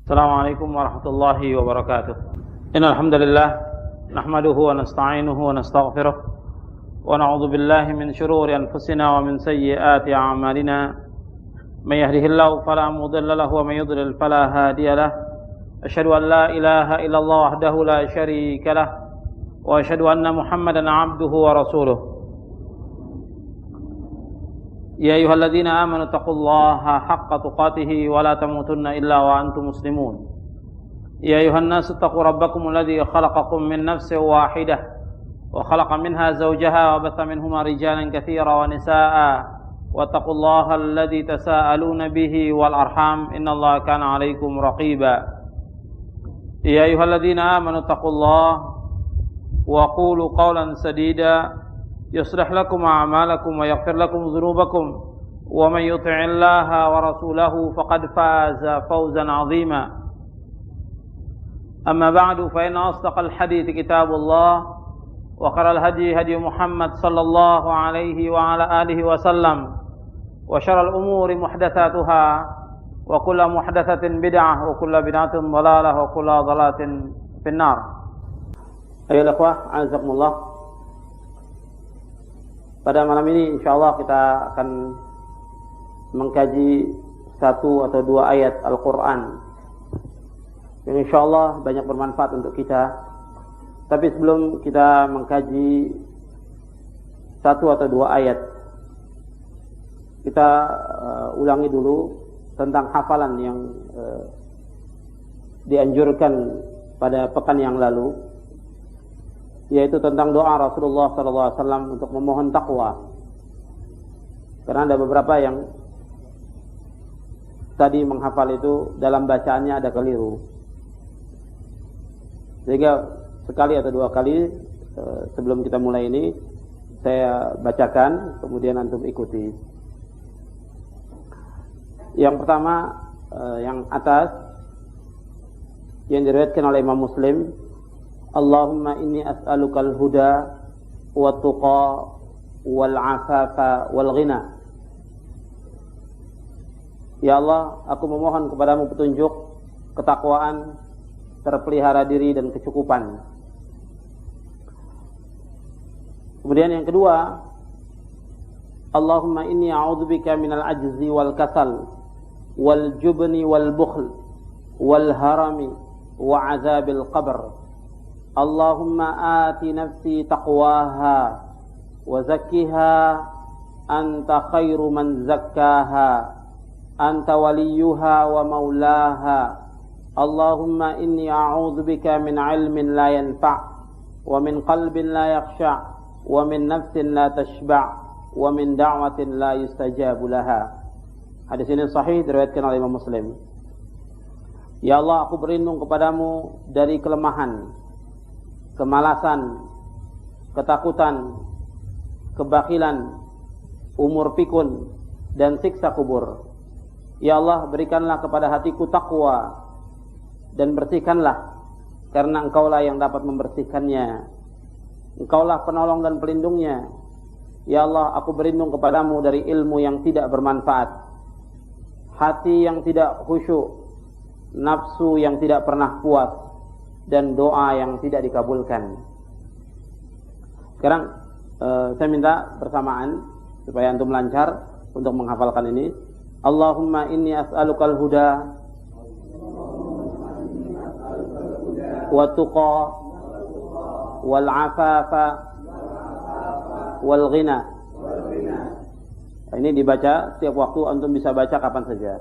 Assalamualaikum warahmatullahi wabarakatuh. Innal hamdalillah nahmaduhu wa nasta'inuhu wa nastaghfiruh wa na'udzu billahi min shururi anfusina wa min sayyiati a'malina. May yahdihillahu fala mudilla lahu wa may yudlil fala hadiya lahu. Asyhadu an la ilaha illallah wahdahu la syarika lahu wa asyhadu anna Muhammadan 'abduhu wa rasuluh. يا أيها الذين آمنوا اتقوا الله حق تقاته ولا تموتن إلا وأنتم مسلمون يا أيها الناس اتقوا ربكم الذي خلقكم من نفس واحدة وخلق منها زوجها وبث منهما رجالا كثيرا ونساء واتقوا الله الذي تساءلون به والأرحام إن الله كان عليكم رقيبا يا أيها الذين آمنوا اتقوا الله وقولوا قولا سديدا يصلح لكم أعمالكم ويغفر لكم ذنوبكم ومن يطع الله ورسوله فقد فاز فوزا عظيما أما بعد فإن أصدق الحديث كتاب الله وخير الهدي هدي محمد صلى الله عليه وعلى آله وسلم وشر الأمور محدثاتها وكل محدثة بدعة وكل بدعة ضلالة وكل ضلالة في النار. أيها الأخوة أعزكم الله. Pada malam ini insyaallah kita akan mengkaji satu atau dua ayat Al-Quran yang insyaallah banyak bermanfaat untuk kita. Tapi sebelum kita mengkaji satu atau dua ayat, kita ulangi dulu tentang hafalan yang dianjurkan pada pekan yang lalu, yaitu tentang doa Rasulullah SAW untuk memohon takwa. Karena ada beberapa yang tadi menghafal itu dalam bacaannya ada keliru, sehingga sekali atau dua kali sebelum kita mulai ini saya bacakan, kemudian antum ikuti. Yang pertama, yang atas, yang diriwayatkan oleh Imam Muslim, Allahumma inni as'alukal huda wa tuqa wal afafa wal ghina. Ya Allah, aku memohon kepadamu petunjuk, ketakwaan, terpelihara diri dan kecukupan. Kemudian yang kedua, Allahumma inni a'udzubika minal ajzi wal kasal wal jubni wal bukhl wal harami wa azabil qabr. Allahumma ati nafsi taqwaha wa zakkiha anta khairu man zakkaha anta waliyuha wa maulaha. Allahumma inni a'udzu bika min ilmin la yanfa' wa min qalbin la yakhsha' wa min nafsin la tashba' wa min da'watin la yustajabu laha. Hadis ini sahih, diriwayatkan oleh Imam Muslim. Ya Allah, aku berlindung kepadamu dari kelemahan, kemalasan, ketakutan, kebakilan, umur pikun, dan siksa kubur. Ya Allah, berikanlah kepada hatiku takwa dan bersihkanlah, karena Engkaulah yang dapat membersihkannya. Engkaulah penolong dan pelindungnya. Ya Allah, aku berlindung kepadamu dari ilmu yang tidak bermanfaat, hati yang tidak khusyuk, nafsu yang tidak pernah puas, dan doa yang tidak dikabulkan. Sekarang saya minta bersamaan supaya antum lancar untuk menghafalkan ini. Allahumma inni as'alukal huda wa tuqa wal afafa wal ghina. Ini dibaca setiap waktu, antum bisa baca kapan saja.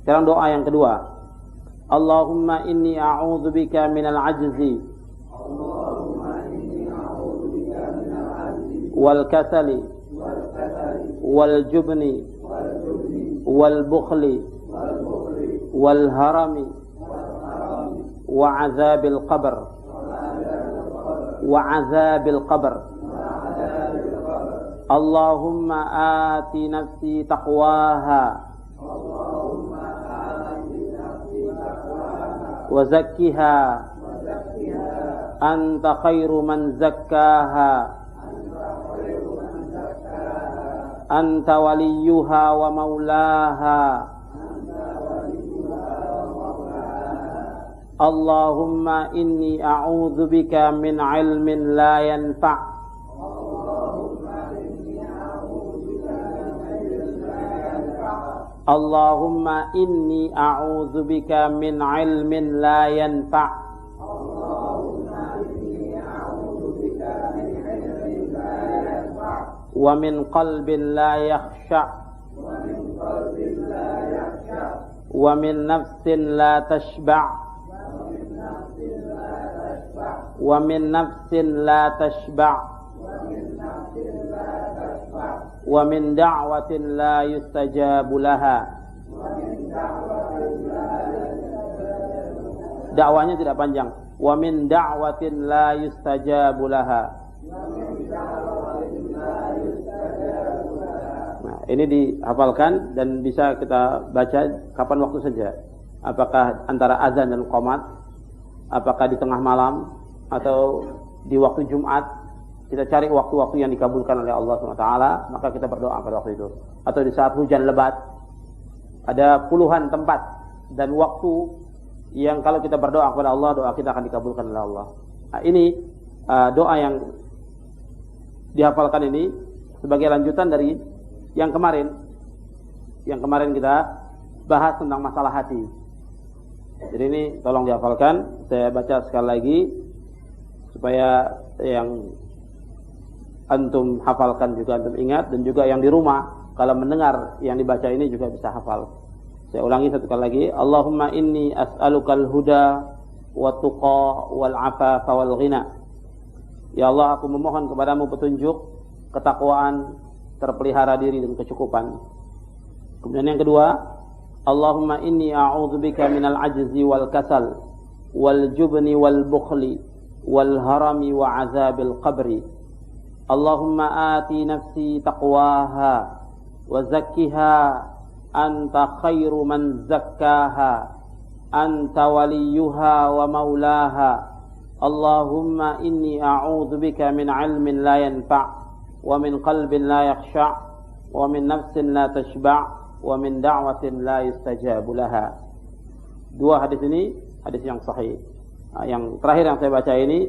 Sekarang doa yang kedua. Allahumma inni a'udzu bika minal ajzi wal kasali wal jubni wal bukhli wal harami wa azabil qabr Allahumma ati nafsi taqwaha wa zakkiha anta khairu man zakkaha anta waliyuha wa maulaha Allahumma inni a'udzu bika min ilmin la yanfa'. Allahumma inni a'udzu bika min ilmin la yanfa'. Wa min qalbin la yakhsha'. Wa min nafsin la tashba'. Wa min nafsin la tashba'. Wa min da'watin la yustajabu laha. Dakwanya tidak panjang. Wa min da'watin la yustajabu laha. Nah, ini dihafalkan dan bisa kita baca kapan waktu saja. Apakah antara azan dan qomat, apakah di tengah malam atau di waktu Jumat. Kita cari waktu-waktu yang dikabulkan oleh Allah SWT, maka kita berdoa pada waktu itu. Atau di saat hujan lebat, ada puluhan tempat dan waktu yang kalau kita berdoa kepada Allah, doa kita akan dikabulkan oleh Allah. Nah, ini doa yang dihafalkan ini sebagai lanjutan dari yang kemarin. Yang kemarin kita bahas tentang masalah hati. Jadi ini tolong dihafalkan. Saya baca sekali lagi supaya yang antum hafalkan juga antum ingat, dan juga yang di rumah kalau mendengar yang dibaca ini juga bisa hafal. Saya ulangi satu kali lagi. Allahumma inni as'alukal huda wa tuqa wal afafa wal ghina. Ya Allah, aku memohon kepadamu petunjuk, ketakwaan, terpelihara diri dan kecukupan. Kemudian yang kedua, Allahumma inni a'udzubika minal ajzi wal kasal wal jubni wal bukhli wal harami wa azabil qabri. Allahumma ati nafsi taqwaha wa zakkiha anta khairu man zakkaha anta waliyuha wa maulaha. Allahumma inni a'udzu bika min ilmin la yanfa' wa min qalbin la yakhsha' wa min nafsin la tashba' wa min da'watin la yustajabu laha. Dua hadis ini hadis yang sahih. Yang terakhir yang saya baca ini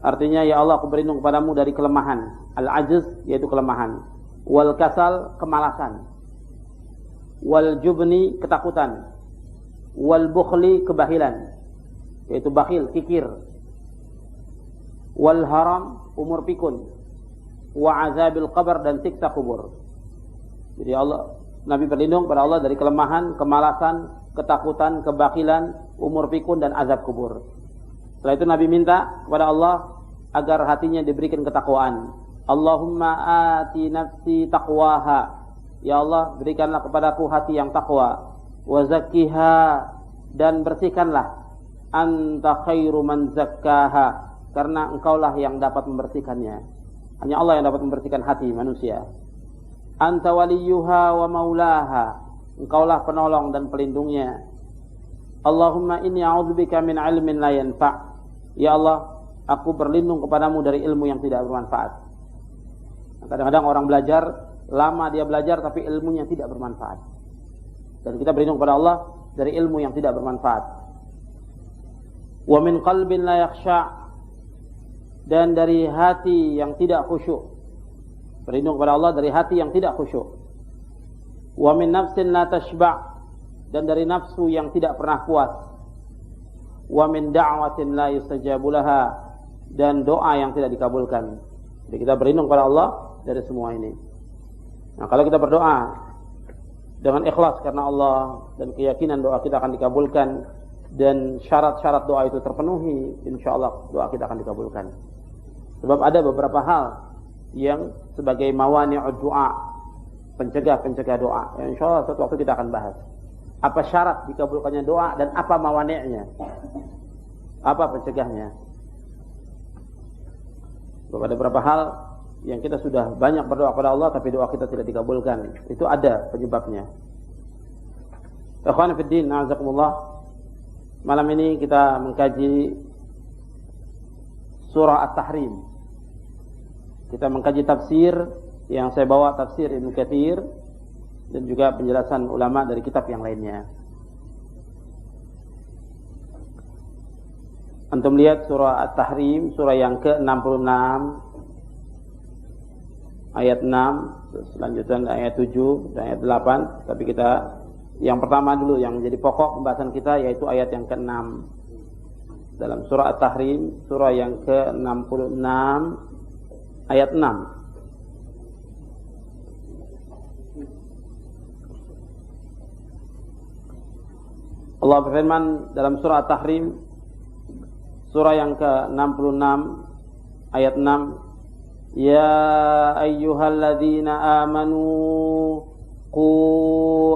artinya, ya Allah, aku berlindung kepadamu dari kelemahan. Al-ajiz yaitu kelemahan. Wal kasal, kemalasan. Wal jubni, ketakutan. Wal bukhli, kebahilan. Yaitu bakhil, kikir. Wal haram, umur pikun. Wa azabil qabr, dan siksa kubur. Jadi Allah, Nabi berlindung kepada Allah dari kelemahan, kemalasan, ketakutan, kebakhilan, umur pikun, dan azab kubur. Setelah itu Nabi minta kepada Allah agar hatinya diberikan ketakwaan. Allahumma ati nafsi taqwaha. Ya Allah, berikanlah kepadaku hati yang takwa. Wa zakkiha, dan bersihkanlah. Anta khairu man zakkaha, karena engkaulah yang dapat membersihkannya. Hanya Allah yang dapat membersihkan hati manusia. Anta waliyuha wa maulaha, engkaulah penolong dan pelindungnya. Allahumma inni a'udzubika min ilmin la yanfa'. Ya Allah, aku berlindung kepadamu dari ilmu yang tidak bermanfaat. Kadang-kadang orang belajar, lama dia belajar tapi ilmunya tidak bermanfaat. Dan kita berlindung kepada Allah dari ilmu yang tidak bermanfaat. Wa min qalbin la yakhsha', dan dari hati yang tidak khusyuk. Berlindung kepada Allah dari hati yang tidak khusyuk. Wa min nafsin la tashba', dan dari nafsu yang tidak pernah puas. Wa min da'watin la yustajabu laha, dan doa yang tidak dikabulkan. Jadi kita berlindung kepada Allah dari semua ini. Nah, kalau kita berdoa dengan ikhlas karena Allah dan keyakinan doa kita akan dikabulkan dan syarat-syarat doa itu terpenuhi, insyaallah doa kita akan dikabulkan. Sebab ada beberapa hal yang sebagai mawani'ud doa, pencegah doa. Ya, insyaallah suatu waktu kita akan bahas. Apa syarat dikabulkannya doa dan apa mawani'nya? Apa pencegahnya? Sebab ada beberapa hal yang kita sudah banyak berdoa kepada Allah tapi doa kita tidak dikabulkan. Itu ada penyebabnya. Ikhwan fillah, a'azakumullah. Malam ini kita mengkaji surah At-Tahrim. Kita mengkaji tafsir yang saya bawa, tafsir Ibnu Katsir, dan juga penjelasan ulama dari kitab yang lainnya. Antum lihat surah At-Tahrim, surah yang ke-66 ayat 6, selanjutnya ayat 7 dan ayat 8. Tapi kita yang pertama dulu yang menjadi pokok pembahasan kita, yaitu ayat yang ke-6 dalam surah At-Tahrim, surah yang ke-66 ayat 6. Allah berfirman dalam surah At-Tahrim, surah yang ke-66 ayat 6, ya ayyuhalladzina amanu qu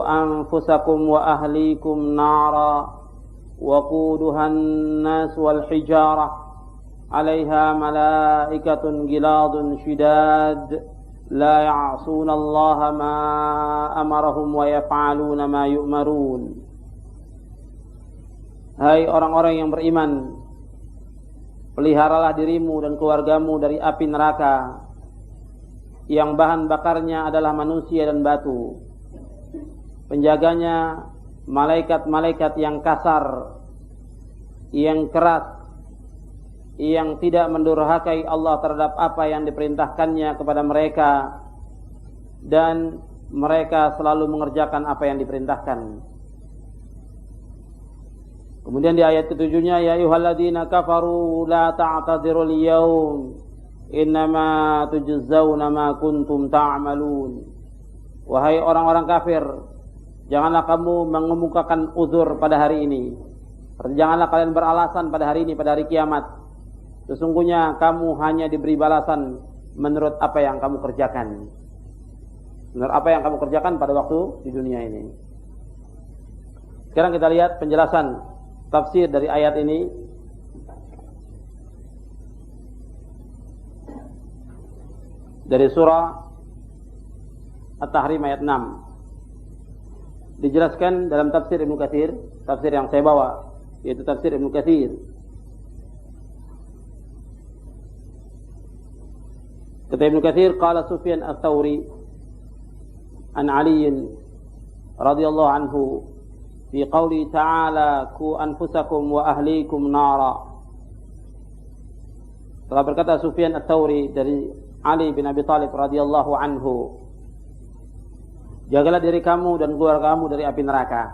anfusakum wa ahlikum nara wa quduhan nas wal hijarah 'alaiha malaikatun giladun shidad la ya'suna Allah ma amarahum wa yaf'aluna ma yu'marun. Hai orang-orang yang beriman, peliharalah dirimu dan keluargamu dari api neraka yang bahan bakarnya adalah manusia dan batu. Penjaganya malaikat-malaikat yang kasar, yang keras, yang tidak mendurhakai Allah terhadap apa yang diperintahkannya kepada mereka, dan mereka selalu mengerjakan apa yang diperintahkan. Kemudian di ayat ketujuhnya, ya ayyuhalladzina kafaru la ta'tadirul yaum innama tujzauna ma kuntum ta'malun. Wahai orang-orang kafir, janganlah kamu mengemukakan uzur pada hari ini. Janganlah kalian beralasan pada hari ini, pada hari kiamat. Sesungguhnya kamu hanya diberi balasan menurut apa yang kamu kerjakan. Menurut apa yang kamu kerjakan pada waktu di dunia ini. Sekarang kita lihat penjelasan tafsir dari ayat ini. Dari surah At-Tahrim ayat 6. Dijelaskan dalam tafsir Ibnu Katsir, tafsir yang saya bawa, yaitu tafsir Ibnu Katsir. Kata Ibnu Katsir, qala Sufyan Ats-Tsauri an Ali radhiyallahu anhu fi qouli ta'ala ku anfusakum wa ahlikum nara. Telah berkata Sufyan Ats-Tsauri dari Ali bin Abi Thalib radhiyallahu anhu, jagalah diri kamu dan keluarga kamu dari api neraka.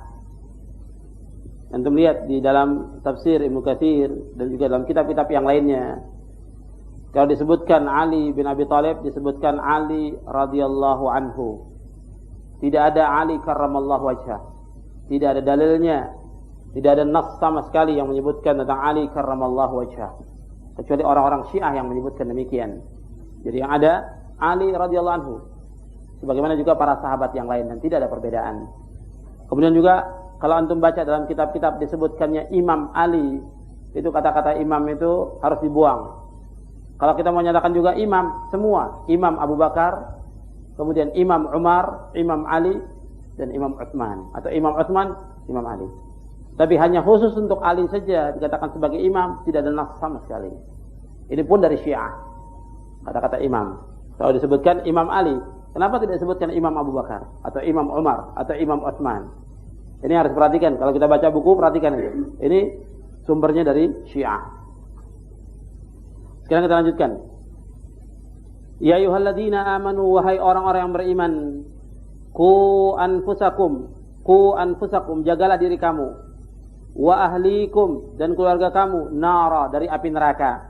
Antum lihat di dalam tafsir Ibnu Katsir dan juga dalam kitab-kitab yang lainnya, kalau disebutkan Ali bin Abi Thalib, disebutkan Ali radhiyallahu anhu. Tidak ada Ali karramallahu wajhah. Tidak ada dalilnya, tidak ada nas sama sekali yang menyebutkan tentang Ali karramallahu wajhah, kecuali orang-orang Syiah yang menyebutkan demikian. Jadi yang ada Ali radhiyallahu anhu, sebagaimana juga para sahabat yang lain, dan tidak ada perbedaan. Kemudian juga kalau antum baca dalam kitab-kitab disebutkannya Imam Ali, itu kata-kata imam itu harus dibuang. Kalau kita mau nyatakan juga imam, semua Imam Abu Bakar, kemudian Imam Umar, Imam Ali, dan Imam Utsman, atau Imam Utsman, Imam Ali. Tapi hanya khusus untuk Ali saja dikatakan sebagai imam, tidak ada nas sama sekali. Ini pun dari Syiah, kata-kata imam. Kalau disebutkan Imam Ali, kenapa tidak disebutkan Imam Abu Bakar, atau Imam Umar, atau Imam Utsman? Ini harus perhatikan, kalau kita baca buku, perhatikan itu. Ini sumbernya dari Syiah. Sekarang kita lanjutkan. Ya ayyuhalladzina amanu, wahai orang-orang yang beriman, Ku anfusakum, jagalah diri kamu, wa ahlikum, dan keluarga kamu, nara, dari api neraka.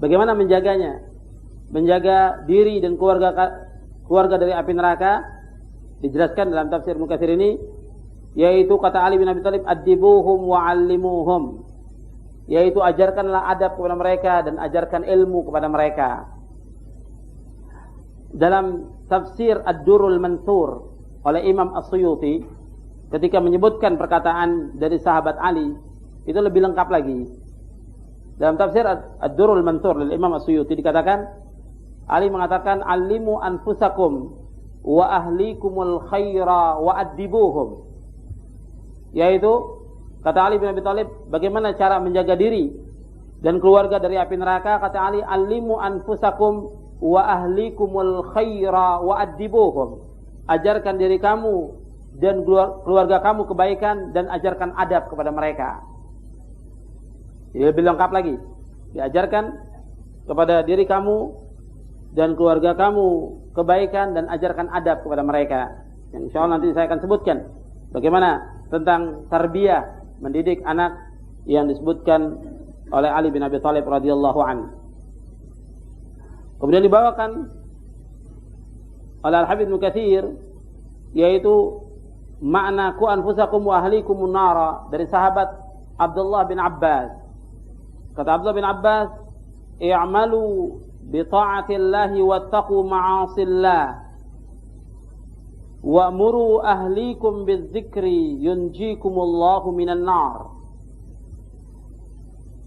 Bagaimana menjaganya? Menjaga diri dan keluarga dari api neraka dijelaskan dalam tafsir Ibnu Katsir ini, yaitu kata Ali bin Abi Thalib, adibuhum wa 'allimuhum, yaitu ajarkanlah adab kepada mereka dan ajarkan ilmu kepada mereka. Dalam tafsir Ad-Durrul Mansur oleh Imam As-Suyuti, ketika menyebutkan perkataan dari sahabat Ali, itu lebih lengkap lagi. Dalam tafsir Ad-Durrul Mansur oleh Imam As-Suyuti dikatakan, Ali mengatakan, "Allimu anfusakum wa ahlikumul khaira wa addibuhum." Yaitu kata Ali bin Abi Thalib, bagaimana cara menjaga diri dan keluarga dari api neraka? Kata Ali, "Allimu anfusakum wa ahlikumul khaira wa addibuhum." Ajarkan diri kamu dan keluarga kamu kebaikan dan ajarkan adab kepada mereka. Lebih lengkap lagi. Diajarkan kepada diri kamu dan keluarga kamu kebaikan dan ajarkan adab kepada mereka. Yang insya Allah nanti saya akan sebutkan bagaimana tentang tarbiyah, mendidik anak yang disebutkan oleh Ali bin Abi Thalib radhiyallahu anhu. Kemudian dibawakan oleh Al-Habib Ibnu Katsir, yaitu makna ku anfusakum wa ahlikum nara dari sahabat Abdullah bin Abbas. Kata Abdullah bin Abbas, i'malu bi ta'atillahi wattaqu ma'asillah wa'muru ahlikum bidzikri yunjikumullahu minan nar.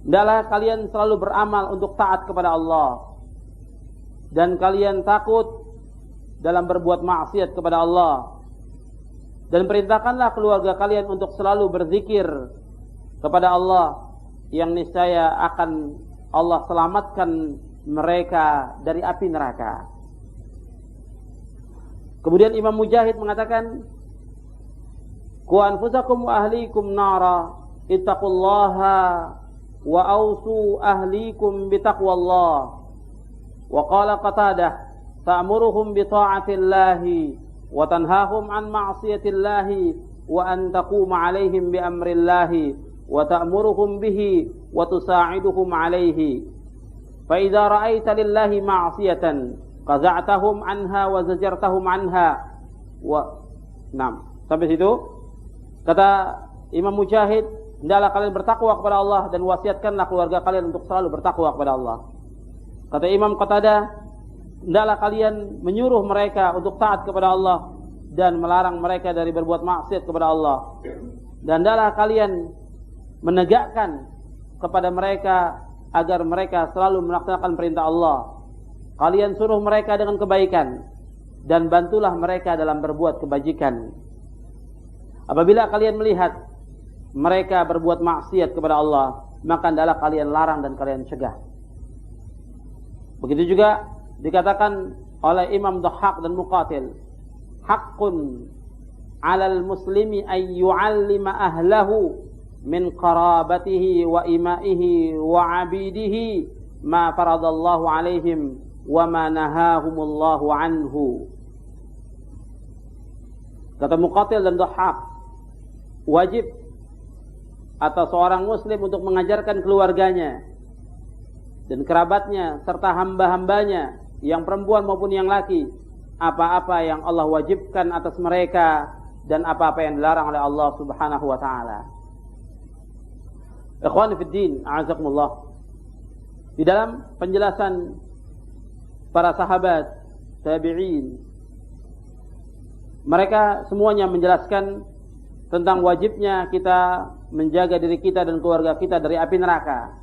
Hendaklah kalian selalu beramal untuk taat kepada Allah, dan kalian takut dalam berbuat maksiat kepada Allah, dan perintahkanlah keluarga kalian untuk selalu berzikir kepada Allah, yang niscaya akan Allah selamatkan mereka dari api neraka. Kemudian Imam Mujahid mengatakan, "Qu anfusakum wa ahlikum nara, ittaqullaha wa awsu ahlikum bitaqwallah." Wa qala Qatadah, "Ta'muruhum bi ta'atillahi wa tanhahum an ma'siyatillahi wa an taquma 'alaihim bi amrillahi wa ta'muruhum bihi wa tusa'iduhum 'alaihi. Fa idza ra'aita lillahi ma'siyatan qaza'tahum anha wa zajartahum anha." Sampai situ kata Imam Mujahid, hendaklah kalian bertakwa kepada Allah dan wasiatkanlah keluarga kalian untuk selalu bertakwa kepada Allah. Kata Imam Qatadah, hendaklah kalian menyuruh mereka untuk taat kepada Allah dan melarang mereka dari berbuat maksiat kepada Allah. Dan hendaklah kalian menegakkan kepada mereka agar mereka selalu melaksanakan perintah Allah. Kalian suruh mereka dengan kebaikan dan bantulah mereka dalam berbuat kebajikan. Apabila kalian melihat mereka berbuat maksiat kepada Allah, maka hendaklah kalian larang dan kalian cegah. Begitu juga dikatakan oleh Imam Dhahhak dan Muqatil, haqqun 'alal muslimi ay yu'allima ahlahu min qarabatihi wa imaihi wa 'abidihi ma faradallahu 'alaihim wa ma nahahumullahu anhu. Kata Muqatil dan Dhahhak, wajib atas seorang muslim untuk mengajarkan keluarganya dan kerabatnya serta hamba-hambanya yang perempuan maupun yang laki apa-apa yang Allah wajibkan atas mereka dan apa-apa yang dilarang oleh Allah Subhanahu wa taala. Ikhwani fid din, a'azakumullah. Di dalam penjelasan para sahabat tabi'in, mereka semuanya menjelaskan tentang wajibnya kita menjaga diri kita dan keluarga kita dari api neraka.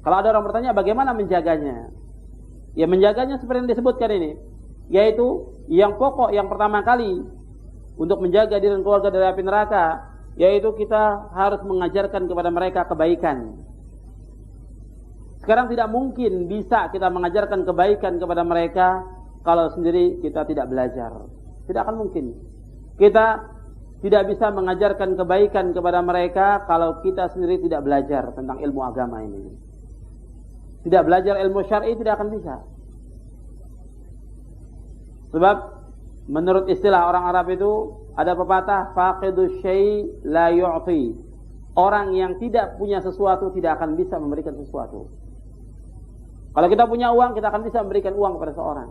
Kalau ada orang bertanya bagaimana menjaganya? Ya, menjaganya seperti yang disebutkan ini, yaitu yang pokok yang pertama kali untuk menjaga diri dan keluarga dari api neraka, yaitu kita harus mengajarkan kepada mereka kebaikan. Sekarang tidak mungkin bisa kita mengajarkan kebaikan kepada mereka kalau sendiri kita tidak belajar. Tidak akan mungkin. Kita tidak bisa mengajarkan kebaikan kepada mereka kalau kita sendiri tidak belajar tentang ilmu agama ini. Tidak belajar ilmu syar'i tidak akan bisa. Sebab menurut istilah orang Arab itu ada pepatah, faqidus syai' la yu'ti. Orang yang tidak punya sesuatu tidak akan bisa memberikan sesuatu. Kalau kita punya uang, kita akan bisa memberikan uang kepada seorang.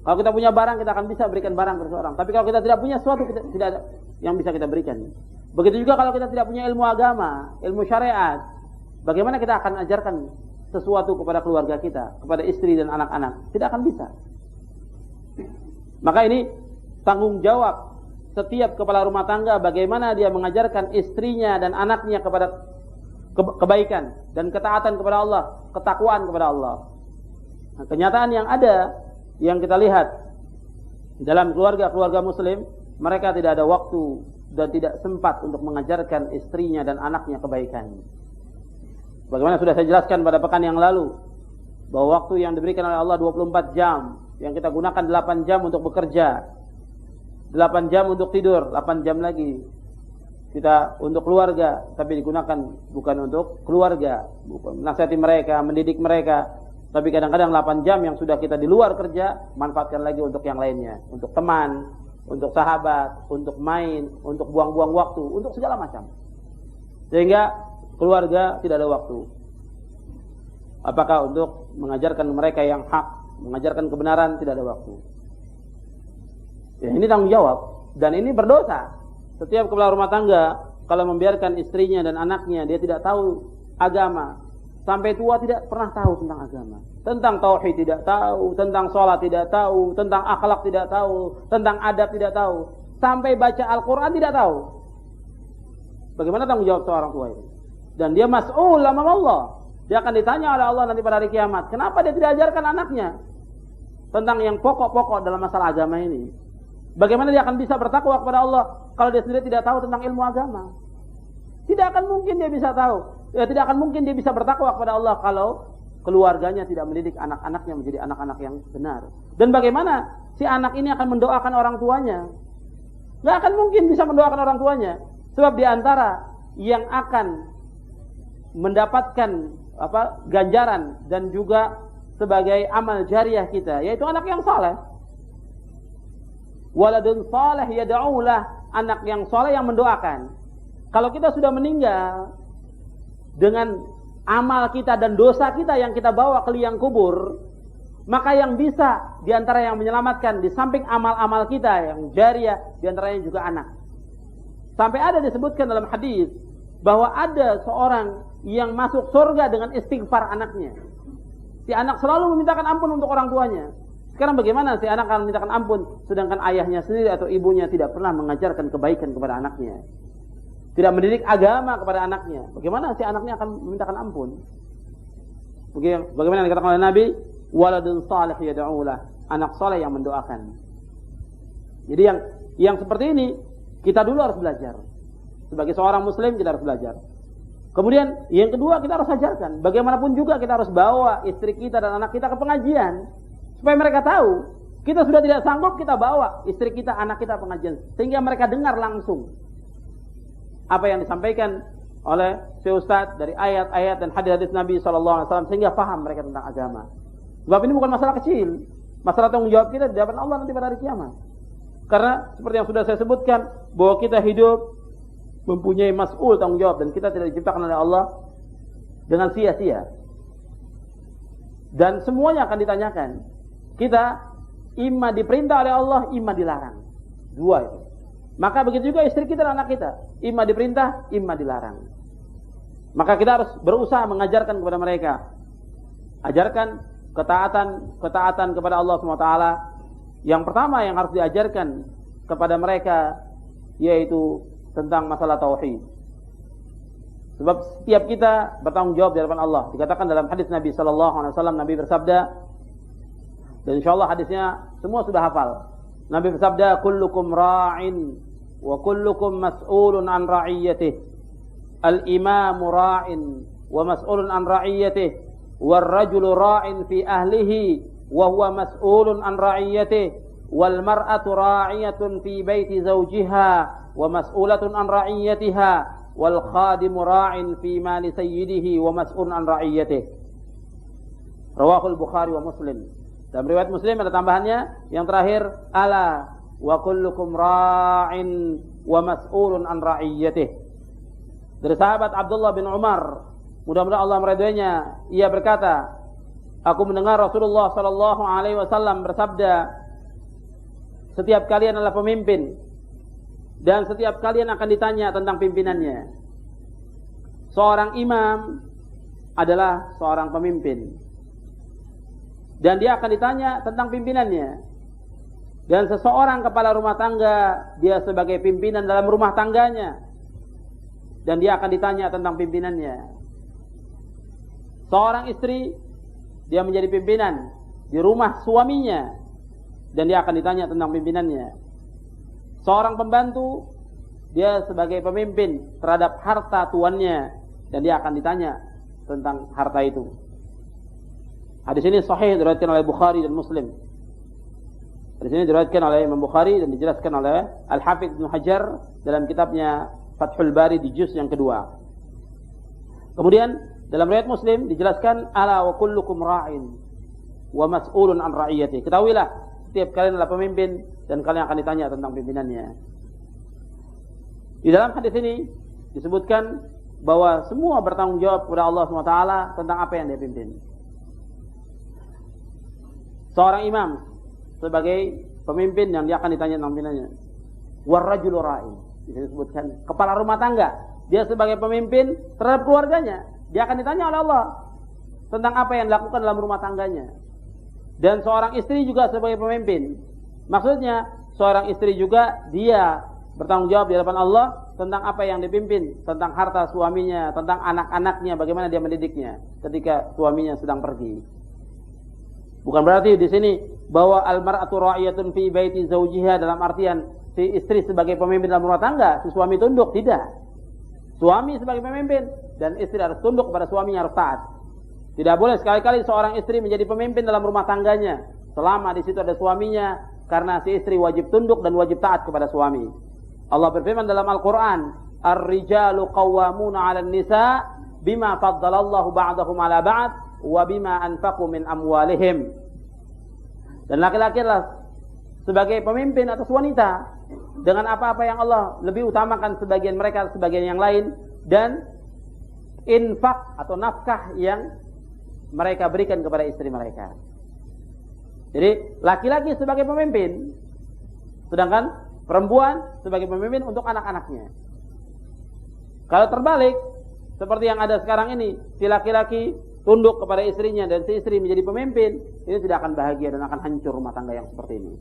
Kalau kita punya barang, kita akan bisa berikan barang kepada seorang. Tapi kalau kita tidak punya sesuatu, tidak ada yang bisa kita berikan. Begitu juga kalau kita tidak punya ilmu agama, ilmu syariat, bagaimana kita akan ajarkan sesuatu kepada keluarga kita, kepada istri dan anak-anak? Tidak akan bisa. Maka ini tanggung jawab setiap kepala rumah tangga, bagaimana dia mengajarkan istrinya dan anaknya kepada kebaikan dan ketaatan kepada Allah, ketakwaan kepada Allah. Nah, kenyataan yang ada, yang kita lihat dalam keluarga-keluarga muslim, mereka tidak ada waktu dan tidak sempat untuk mengajarkan istrinya dan anaknya kebaikan. Bagaimana sudah saya jelaskan pada pekan yang lalu, bahwa waktu yang diberikan oleh Allah 24 jam, yang kita gunakan 8 jam untuk bekerja, 8 jam untuk tidur, 8 jam lagi kita untuk keluarga, tapi digunakan bukan untuk keluarga, bukan nasihati mereka, mendidik mereka, tapi kadang-kadang 8 jam yang sudah kita di luar kerja, manfaatkan lagi untuk yang lainnya, untuk teman, untuk sahabat, untuk main, untuk buang-buang waktu, untuk segala macam. Sehingga keluarga tidak ada waktu. Apakah untuk mengajarkan mereka yang hak, mengajarkan kebenaran, tidak ada waktu. Ya, ini tanggung jawab dan ini berdosa. Setiap kepala rumah tangga kalau membiarkan istrinya dan anaknya dia tidak tahu agama, sampai tua tidak pernah tahu tentang agama, tentang tauhid tidak tahu, tentang sholat tidak tahu, tentang akhlak tidak tahu, tentang adab tidak tahu, sampai baca Al-Quran tidak tahu. Bagaimana tanggung jawab seorang tua itu? Dan dia mas'ul amam Allah. Dia akan ditanya oleh Allah nanti pada hari kiamat, kenapa dia tidak ajarkan anaknya tentang yang pokok-pokok dalam masalah agama ini? Bagaimana dia akan bisa bertakwa kepada Allah kalau dia sendiri tidak tahu tentang ilmu agama? Tidak akan mungkin dia bisa tahu. Ya, tidak akan mungkin dia bisa bertakwa kepada Allah kalau keluarganya tidak mendidik anak-anaknya menjadi anak-anak yang benar. Dan bagaimana si anak ini akan mendoakan orang tuanya? Tidak akan mungkin bisa mendoakan orang tuanya. Sebab di antara yang akan mendapatkan ganjaran dan juga sebagai amal jariah kita, yaitu anak yang saleh. Waladun saleh yad'ulah, anak yang saleh yang mendoakan. Kalau kita sudah meninggal dengan amal kita dan dosa kita yang kita bawa ke liang kubur, maka yang bisa di antara yang menyelamatkan di samping amal-amal kita yang jariah, di antaranya juga anak. Sampai ada disebutkan dalam hadis bahwa ada seorang yang masuk surga dengan istighfar anaknya. Si anak selalu memintakan ampun untuk orang tuanya. Sekarang bagaimana si anak akan memintakan ampun sedangkan ayahnya sendiri atau ibunya tidak pernah mengajarkan kebaikan kepada anaknya, tidak mendidik agama kepada anaknya? Bagaimana si anaknya akan memintakan ampun? Bagaimana dikatakan oleh Nabi, waladun salih yad'ulah, anak saleh yang mendoakan. Jadi yang seperti ini kita dulu harus belajar. Sebagai seorang muslim kita harus belajar. Kemudian yang kedua kita harus ajarkan. Bagaimanapun juga kita harus bawa istri kita dan anak kita ke pengajian. Supaya mereka tahu, kita sudah tidak sanggup, kita bawa istri kita, anak kita pengajian. Sehingga mereka dengar langsung apa yang disampaikan oleh si Ustaz dari ayat-ayat dan hadis-hadis Nabi SAW. Sehingga paham mereka tentang agama. Sebab ini bukan masalah kecil. Masalah tanggung jawab kita di hadapan Allah nanti pada hari kiamat. Karena seperti yang sudah saya sebutkan, bahwa kita hidup mempunyai mas'ul tanggung jawab. Dan kita tidak diciptakan oleh Allah dengan sia-sia. Dan semuanya akan ditanyakan. Kita imma diperintah oleh Allah, imma dilarang. Dua itu. Maka begitu juga istri kita dan anak kita, imma diperintah, imma dilarang. Maka kita harus berusaha mengajarkan kepada mereka. Ajarkan ketaatan kepada Allah SWT. Yang pertama yang harus diajarkan kepada mereka yaitu tentang masalah tauhid. Sebab setiap kita bertanggung jawab di hadapan Allah. Dikatakan dalam hadis Nabi SAW, Nabi bersabda, dan insyaallah hadisnya semua sudah hafal. Nabi bersabda, kullukum ra'in wa kullukum mas'ulun an ra'iyyatih. Al-imamu ra'in wa mas'ulun an ra'iyyatih. Wal rajulu ra'in fi ahlihi wa huwa mas'ulun an ra'iyyatih. Wal mar'atu ra'iyatun fi baiti zawjiha wa mas'ulatun an ra'iyyatiha. Wal khadimu ra'in fi mali sayyidihi wa mas'ulun an ra'iyyatih. Rawahul Bukhari wa Muslim. Dalam riwayat Muslim ada tambahannya yang terakhir, ala wa kullukum ra'in wa mas'ulun an ra'iyyatih. Dari sahabat Abdullah bin Umar, mudah-mudahan Allah meridhoinya, ia berkata, aku mendengar Rasulullah sallallahu alaihi wasallam bersabda, setiap kalian adalah pemimpin dan setiap kalian akan ditanya tentang pimpinannya. Seorang imam adalah seorang pemimpin. Dan dia akan ditanya tentang pimpinannya. Dan seseorang kepala rumah tangga, dia sebagai pimpinan dalam rumah tangganya. Dan dia akan ditanya tentang pimpinannya. Seorang istri, dia menjadi pimpinan di rumah suaminya. Dan dia akan ditanya tentang pimpinannya. Seorang pembantu, dia sebagai pemimpin terhadap harta tuannya. Dan dia akan ditanya tentang harta itu. Hadis ini sahih diriwayatkan oleh Bukhari dan Muslim. Hadis ini diriwayatkan oleh Imam Bukhari dan dijelaskan oleh Al-Hafidz Ibnu Hajar dalam kitabnya Fathul Bari di juz yang kedua. Kemudian dalam riwayat Muslim dijelaskan, ala wa kullukum ra'in wa mas'ulun an ra'iyati. Ketahuilah, setiap kalian adalah pemimpin dan kalian akan ditanya tentang pimpinannya. Di dalam hadis ini disebutkan bahwa semua bertanggung jawab kepada Allah SWT tentang apa yang dia pimpin. Seorang imam sebagai pemimpin yang dia akan ditanya tentang pimpinannya. Warrajulu ra'in. Disebutkan kepala rumah tangga, dia sebagai pemimpin terhadap keluarganya, dia akan ditanya oleh Allah tentang apa yang dilakukan dalam rumah tangganya. Dan seorang istri juga sebagai pemimpin, maksudnya seorang istri juga dia bertanggung jawab di hadapan Allah tentang apa yang dipimpin, tentang harta suaminya, tentang anak-anaknya, bagaimana dia mendidiknya ketika suaminya sedang pergi. Bukan berarti di sini bahwa al-mar'atu ra'iyatun fi baiti zawjiha dalam artian si istri sebagai pemimpin dalam rumah tangga, si suami tunduk, tidak. Suami sebagai pemimpin dan istri harus tunduk kepada suaminya, harus taat. Tidak boleh sekali-kali seorang istri menjadi pemimpin dalam rumah tangganya selama di situ ada suaminya, karena si istri wajib tunduk dan wajib taat kepada suami. Allah berfirman dalam Al-Quran, Ar-rijalu qawwamuna 'alan nisa bima faddalallahu ba'dahum 'ala ba'd wa bima anfaqu min amwalihim. Dan laki-laki adalah sebagai pemimpin atas wanita dengan apa-apa yang Allah lebih utamakan sebagian mereka sebagian yang lain, dan infak atau nafkah yang mereka berikan kepada istri mereka. Jadi laki-laki sebagai pemimpin, sedangkan perempuan sebagai pemimpin untuk anak-anaknya. Kalau terbalik seperti yang ada sekarang ini, si laki-laki tunduk kepada istrinya dan si istri menjadi pemimpin, ini tidak akan bahagia dan akan hancur rumah tangga yang seperti ini.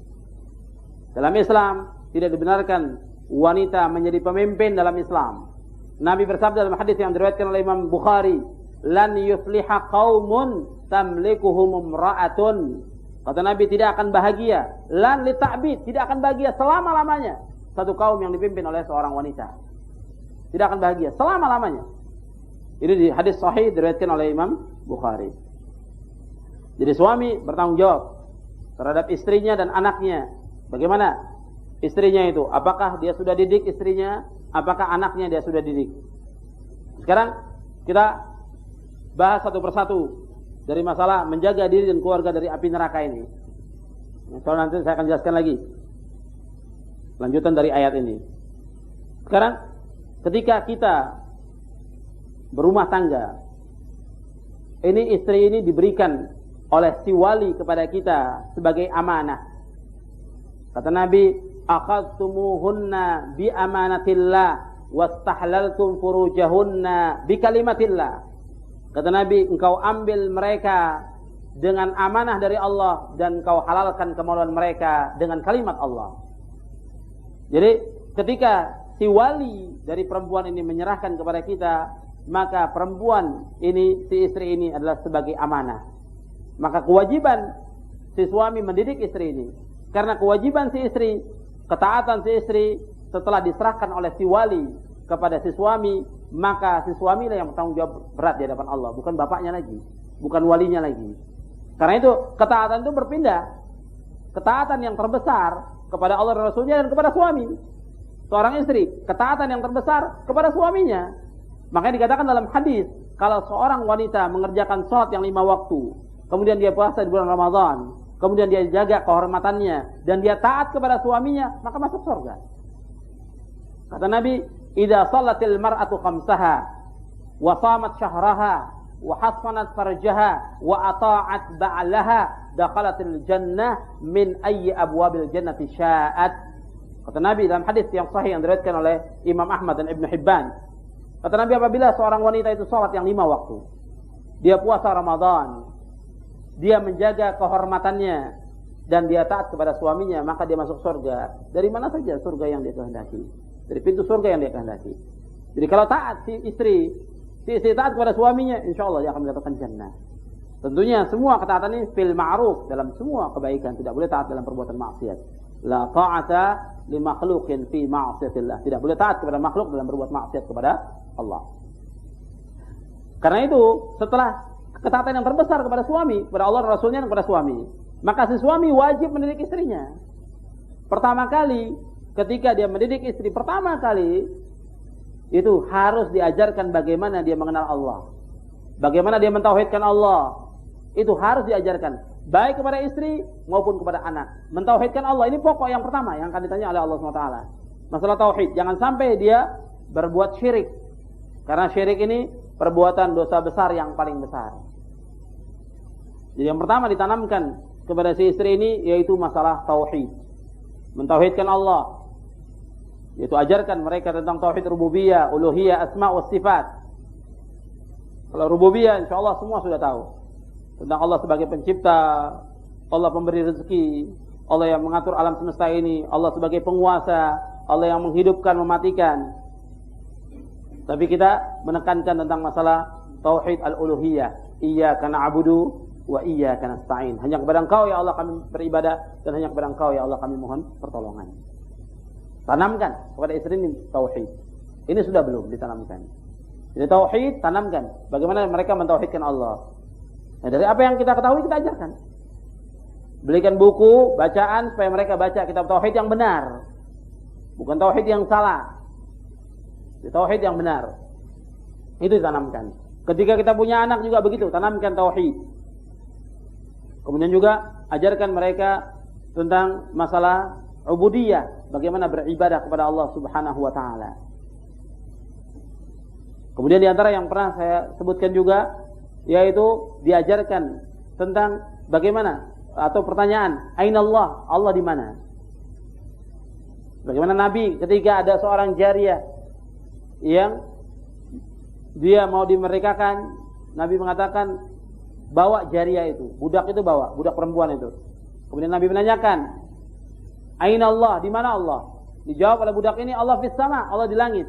Dalam Islam tidak dibenarkan wanita menjadi pemimpin dalam Islam. Nabi bersabda dalam hadis yang diriwayatkan oleh Imam Bukhari, "Lan yufliha qaumun tamlikuhum imra'atun." Kata Nabi, tidak akan bahagia, lan li ta'bid, tidak akan bahagia selama-lamanya satu kaum yang dipimpin oleh seorang wanita. Tidak akan bahagia selama-lamanya. Ini di hadis sahih diriwayatkan oleh Imam Bukhari. Jadi suami bertanggung jawab terhadap istrinya dan anaknya. Bagaimana istrinya itu? Apakah dia sudah didik istrinya? Apakah anaknya dia sudah didik? Sekarang kita bahas satu persatu dari masalah menjaga diri dan keluarga dari api neraka ini. Soalnya nanti saya akan jelaskan lagi lanjutan dari ayat ini. Sekarang ketika kita berumah tangga, ini istri ini diberikan oleh si wali kepada kita sebagai amanah. Kata Nabi, akhadtumuhunna bi amanatillah wastahlaltum furujahunna bi kalimatillah. Kata Nabi, engkau ambil mereka dengan amanah dari Allah dan engkau halalkan kemaluan mereka dengan kalimat Allah. Jadi ketika si wali dari perempuan ini menyerahkan kepada kita, maka perempuan ini, si istri ini adalah sebagai amanah. Maka kewajiban si suami mendidik istri ini. Karena kewajiban si istri, ketaatan si istri setelah diserahkan oleh si wali kepada si suami, maka si suami lah yang bertanggung jawab berat di hadapan Allah, bukan bapaknya lagi, bukan walinya lagi. Karena itu ketaatan itu berpindah. Ketaatan yang terbesar kepada Allah dan Rasulnya dan kepada suami. Seorang istri, ketaatan yang terbesar kepada suaminya. Makanya dikatakan dalam hadis, kalau seorang wanita mengerjakan sholat yang 5 waktu, kemudian dia puasa di bulan Ramadan, kemudian dia jaga kehormatannya dan dia taat kepada suaminya, maka masuk surga. Kata Nabi, "Idza shallatil mar'atu khamsaha wa shamat syahraha wa hassanat farjaha wa ata'at ba'laha dakhalatil jannah min ayyi abwabil jannati sya'at." Kata Nabi dalam hadis yang sahih yang diriwayatkan oleh Imam Ahmad dan Ibnu Hibban. Kata Nabi, apabila seorang wanita itu salat yang 5 waktu, dia puasa Ramadan, dia menjaga kehormatannya dan dia taat kepada suaminya, maka dia masuk surga. Dari mana saja surga yang dia kehendaki? Dari pintu surga yang dia kehendaki. Jadi kalau taat si istri taat kepada suaminya, insyaallah dia akan mendapatkan jannah. Tentunya semua ketaatan ini fil ma'ruf, dalam semua kebaikan, tidak boleh taat dalam perbuatan maksiat. La ta'ata li makhluqin fi ma'siyatillah. Tidak boleh taat kepada makhluk dalam berbuat maksiat kepada Allah. Karena itu, setelah ketaatan yang terbesar kepada suami, kepada Allah dan Rasulnya dan kepada suami, maka si suami wajib mendidik istrinya. Pertama kali ketika dia mendidik istri, pertama kali itu harus diajarkan bagaimana dia mengenal Allah. Bagaimana dia mentauhidkan Allah. Itu harus diajarkan. Baik kepada istri maupun kepada anak. Mentauhidkan Allah. Ini pokok yang pertama yang akan ditanya oleh Allah SWT. Masalah tauhid. Jangan sampai dia berbuat syirik. Karena syirik ini perbuatan dosa besar yang paling besar. Jadi yang pertama ditanamkan kepada si istri ini yaitu masalah tauhid. Mentauhidkan Allah. Yaitu ajarkan mereka tentang tauhid rububiyah, uluhiyah, asma wa sifat. Kalau rububiyah insyaallah semua sudah tahu. Tentang Allah sebagai pencipta, Allah pemberi rezeki, Allah yang mengatur alam semesta ini, Allah sebagai penguasa, Allah yang menghidupkan, mematikan. Tapi kita menekankan tentang masalah tauhid al-uluhiyah. Iyyaka na'budu wa iyyaka nasta'in. Hanya kepada Engkau ya Allah kami beribadah dan hanya kepada Engkau ya Allah kami mohon pertolongan. Tanamkan kepada istri ini tauhid. Ini sudah belum ditanamkan. Jadi tauhid tanamkan. Bagaimana mereka mentauhidkan Allah. Nah, dari apa yang kita ketahui kita ajarkan. Belikan buku, bacaan supaya mereka baca kitab tauhid yang benar. Bukan tauhid yang salah. Tauhid yang benar. Itu ditanamkan. Ketika kita punya anak juga begitu, tanamkan tauhid. Kemudian juga ajarkan mereka tentang masalah ubudiyah, bagaimana beribadah kepada Allah Subhanahu wa taala. Kemudian di antara yang pernah saya sebutkan juga yaitu diajarkan tentang bagaimana atau pertanyaan, aina Allah? Allah di mana? Bagaimana Nabi ketika ada seorang jariyah yang dia mau dimerdekakan, Nabi mengatakan bawa jariyah itu, budak itu bawa, budak perempuan itu. Kemudian Nabi menanyakan, aina Allah? Di mana Allah? Dijawab oleh budak ini, Allah fis sama, Allah di langit.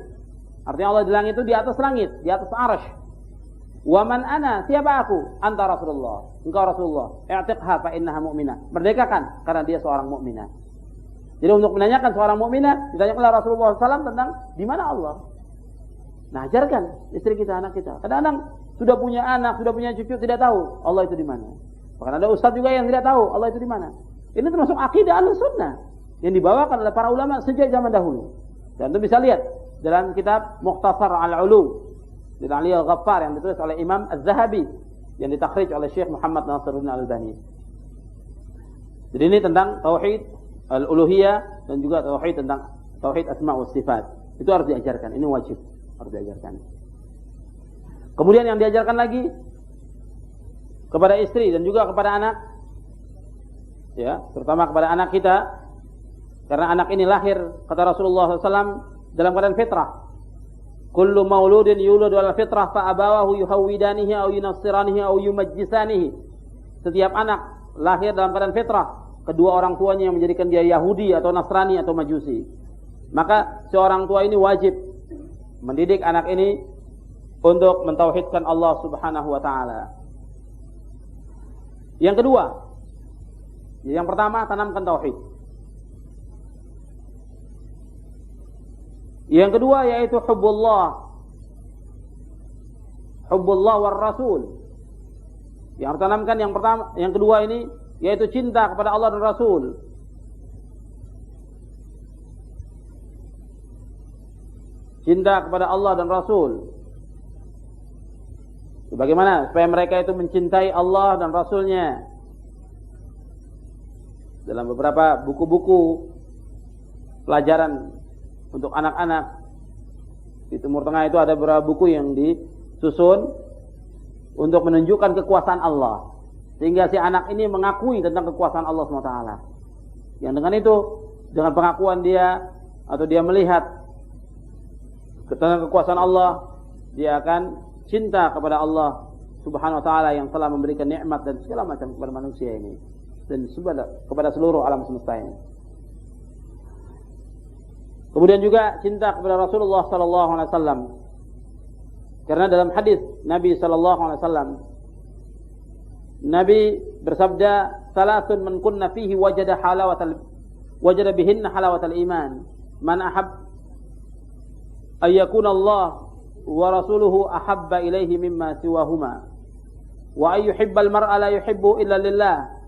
Artinya Allah di langit itu di atas langit, di atas arsy. Wa man ana? Siapa aku? Anta Rasulullah. Engkau Rasulullah. I'tiqha fa innaha mu'minah. Merdekakan karena dia seorang mukminah. Jadi untuk menanyakan seorang mukminah, ditanyakan oleh Rasulullah SAW tentang di mana Allah. Nah, ajarkan istri kita, anak kita. Kadang-kadang sudah punya anak, sudah punya cucu, tidak tahu Allah itu di mana. Bahkan ada ustaz juga yang tidak tahu Allah itu di mana. Ini termasuk akidah Ahlussunnah yang dibawakan oleh para ulama sejak zaman dahulu. Dan itu bisa lihat dalam kitab Mukhtasar Al-Ulu dari Ali Al-Ghaffar yang ditulis oleh Imam Az-Zahabi yang ditakhrij oleh Syekh Muhammad Nasiruddin Al-Albani. Jadi ini tentang tauhid al-uluhiyah dan juga tauhid tentang tauhid asma wa sifat. Itu harus diajarkan, ini wajib harus diajarkan. Kemudian yang diajarkan lagi kepada istri dan juga kepada anak, ya, terutama kepada anak kita, karena anak ini lahir kata Rasulullah SAW dalam keadaan fitrah. Kullu mauludin yuladu ala fitrah fa abawahu yuhawwidanihi aw yunassiranihi aw yumajjisanihi. Setiap anak lahir dalam keadaan fitrah, kedua orang tuanya yang menjadikan dia Yahudi atau Nasrani atau Majusi. Maka seorang tua ini wajib mendidik anak ini untuk mentauhidkan Allah Subhanahu wa taala. Yang kedua, yang pertama tanamkan tauhid. Yang kedua yaitu hubbullah. Hubbullah war rasul. Yang tanamkan yang pertama, yang kedua ini yaitu cinta kepada Allah dan Rasul. Cinta kepada Allah dan Rasul. Bagaimana supaya mereka itu mencintai Allah dan Rasulnya? Dalam beberapa buku-buku pelajaran untuk anak-anak di Timur Tengah itu ada beberapa buku yang disusun untuk menunjukkan kekuasaan Allah, sehingga si anak ini mengakui tentang kekuasaan Allah SWT. Yang dengan itu, dengan pengakuan dia atau dia melihat tentang kekuasaan Allah, dia akan cinta kepada Allah Subhanahu wa taala yang telah memberikan nikmat dan segala macam kepada manusia ini dan kepada seluruh alam semesta ini. Kemudian juga cinta kepada Rasulullah sallallahu alaihi wasallam. Karena dalam hadis Nabi sallallahu alaihi wasallam, Nabi bersabda, "Salasun man kunna fihi wajada bihinna halawatal iman. Man ahab ayyakuna Allah wa rasuluhu ahabba ilaihi mimma siwahuma. Wa ayyuhibbal mar'a la yuhibbu illa lillah.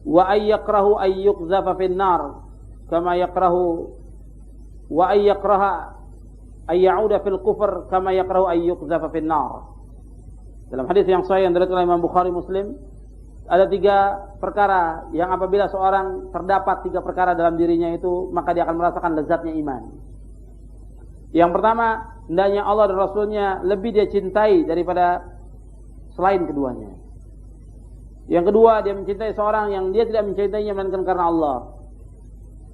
Wa ayyakrahu ayyuqzafa fin nar kama yakrahu wa ay yakraha ay ya'uda fil kufr kama yakrahu ay yuqzafa fin nar. Dalam hadis yang sahih yang diriwayatkan oleh Imam Bukhari Muslim, ada 3 perkara yang apabila seorang terdapat 3 perkara dalam dirinya itu, maka dia akan merasakan lezatnya iman. Yang pertama, hendaknya Allah dan Rasulnya lebih dia cintai daripada selain keduanya. Yang kedua, dia mencintai seorang yang dia tidak mencintainya melainkan karena Allah.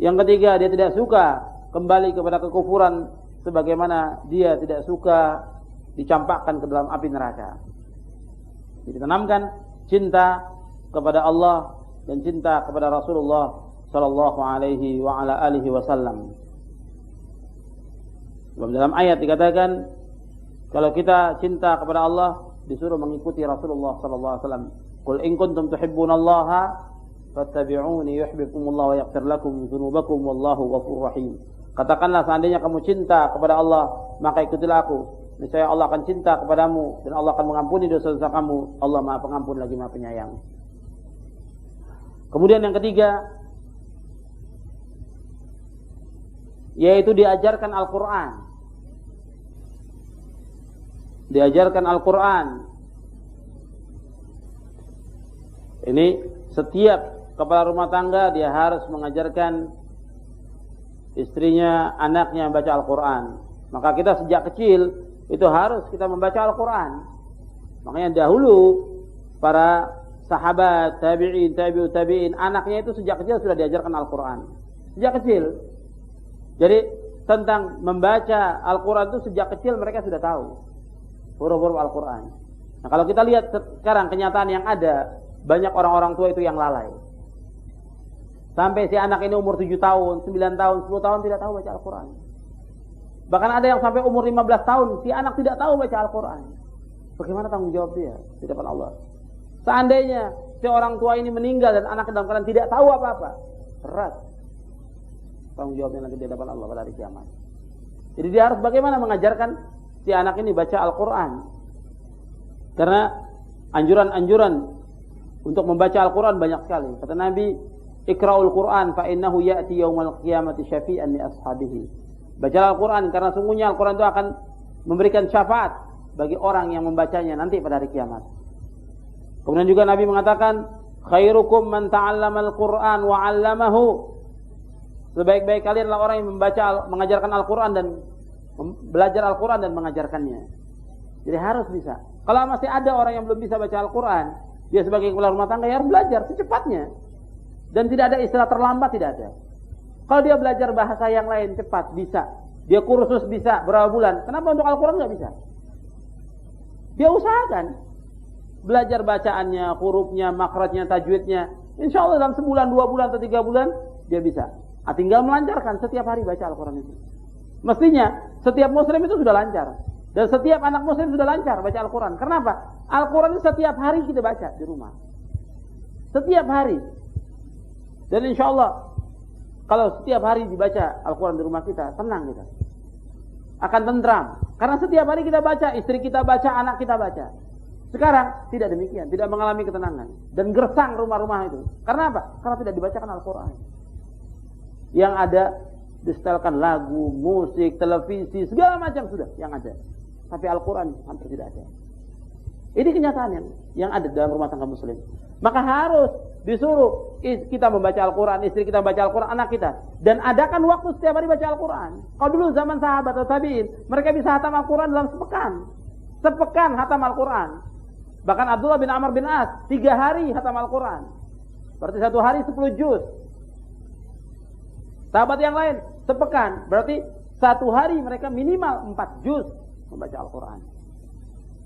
Yang ketiga, dia tidak suka kembali kepada kekufuran sebagaimana dia tidak suka dicampakkan ke dalam api neraka. Jadi tanamkan cinta kepada Allah dan cinta kepada Rasulullah sallallahu alaihi wa ala alihi wasallam. Dalam ayat dikatakan kalau kita cinta kepada Allah disuruh mengikuti Rasulullah sallallahu alaihi wasallam. Qul in kuntum tuhibbunallaha fattabi'uni yuhibbukumullah wa yaghfir lakum dzunubakum wallahu ghafurur rahim. Katakanlah seandainya kamu cinta kepada Allah, maka ikutilah aku. Niscaya Allah akan cinta kepadamu dan Allah akan mengampuni dosa-dosa kamu. Allah Maha Pengampun lagi Maha Penyayang. Kemudian yang ketiga, yaitu diajarkan Al-Quran. Diajarkan Al-Quran. Ini setiap kepala rumah tangga dia harus mengajarkan istrinya, anaknya baca Al-Quran. Maka kita sejak kecil itu harus kita membaca Al-Quran. Makanya dahulu para sahabat, tabi'in, tabi'ut tabi'in, anaknya itu sejak kecil sudah diajarkan Al-Quran. Sejak kecil. Jadi tentang membaca Al-Quran itu sejak kecil mereka sudah tahu huruf-huruf Al-Quran. Nah kalau kita lihat sekarang kenyataan yang ada, banyak orang-orang tua itu yang lalai. Sampai si anak ini umur 7 tahun, 9 tahun, 10 tahun tidak tahu baca Al-Quran. Bahkan ada yang sampai umur 15 tahun, si anak tidak tahu baca Al-Quran. Bagaimana tanggung jawab dia di depan Allah? Seandainya si orang tua ini meninggal dan anak dalam keadaan tidak tahu apa-apa, berat tanggung jawabnya nanti di depan Allah pada hari kiamat. Jadi dia harus bagaimana mengajarkan si anak ini baca Al-Quran. Karena anjuran-anjuran untuk membaca Al-Quran banyak sekali. Kata Nabi, Iqra'ul Quran fa innahu ya'ti yaumal qiyamati syafi'an li ashabihi. Baca Al-Quran karena sungguhnya Al-Quran itu akan memberikan syafaat bagi orang yang membacanya nanti pada hari kiamat. Kemudian juga Nabi mengatakan, khairukum man ta'allama al-Quran wa 'allamahu. Sebaik-baik kalian adalah orang yang mengajarkan Al-Quran dan belajar Al-Quran dan mengajarkannya. Jadi harus bisa. Kalau masih ada orang yang belum bisa baca Al-Quran, dia sebagai kepala rumah tangga ya harus belajar secepatnya. Dan tidak ada istilah terlambat, tidak ada. Kalau dia belajar bahasa yang lain cepat, bisa. Dia kursus bisa, berapa bulan. Kenapa untuk Al-Quran nggak bisa? Dia usahakan. Belajar bacaannya, hurufnya, makhrajnya, tajwidnya. Insya Allah dalam sebulan, 2 bulan, atau 3 bulan, dia bisa. Tinggal melancarkan setiap hari baca Al-Quran itu. Mestinya, setiap muslim itu sudah lancar. Dan setiap anak muslim sudah lancar baca Al-Quran. Kenapa? Al-Quran itu setiap hari kita baca di rumah. Setiap hari. Dan insya Allah, kalau setiap hari dibaca Al-Quran di rumah kita, tenang kita. Akan tentram. Karena setiap hari kita baca, istri kita baca, anak kita baca. Sekarang tidak demikian, tidak mengalami ketenangan. Dan gersang rumah-rumah itu. Karena apa? Karena tidak dibacakan Al-Quran. Yang ada, disetelkan lagu, musik, televisi, segala macam sudah yang ada. Tapi Al-Quran hampir tidak ada. Ini kenyataan yang ada dalam rumah tangga muslim. Maka harus disuruh kita membaca Al-Quran, istri kita membaca Al-Quran, anak kita. Dan adakan waktu setiap hari baca Al-Quran. Kalau dulu zaman sahabat atau tabi'in, mereka bisa hatam Al-Quran dalam sepekan. Sepekan hatam Al-Quran. Bahkan Abdullah bin Amr bin As, 3 hari hatam Al-Quran. Berarti 1 hari 10 juz. Sahabat yang lain, sepekan. Berarti 1 hari mereka minimal 4 juz membaca Al-Quran.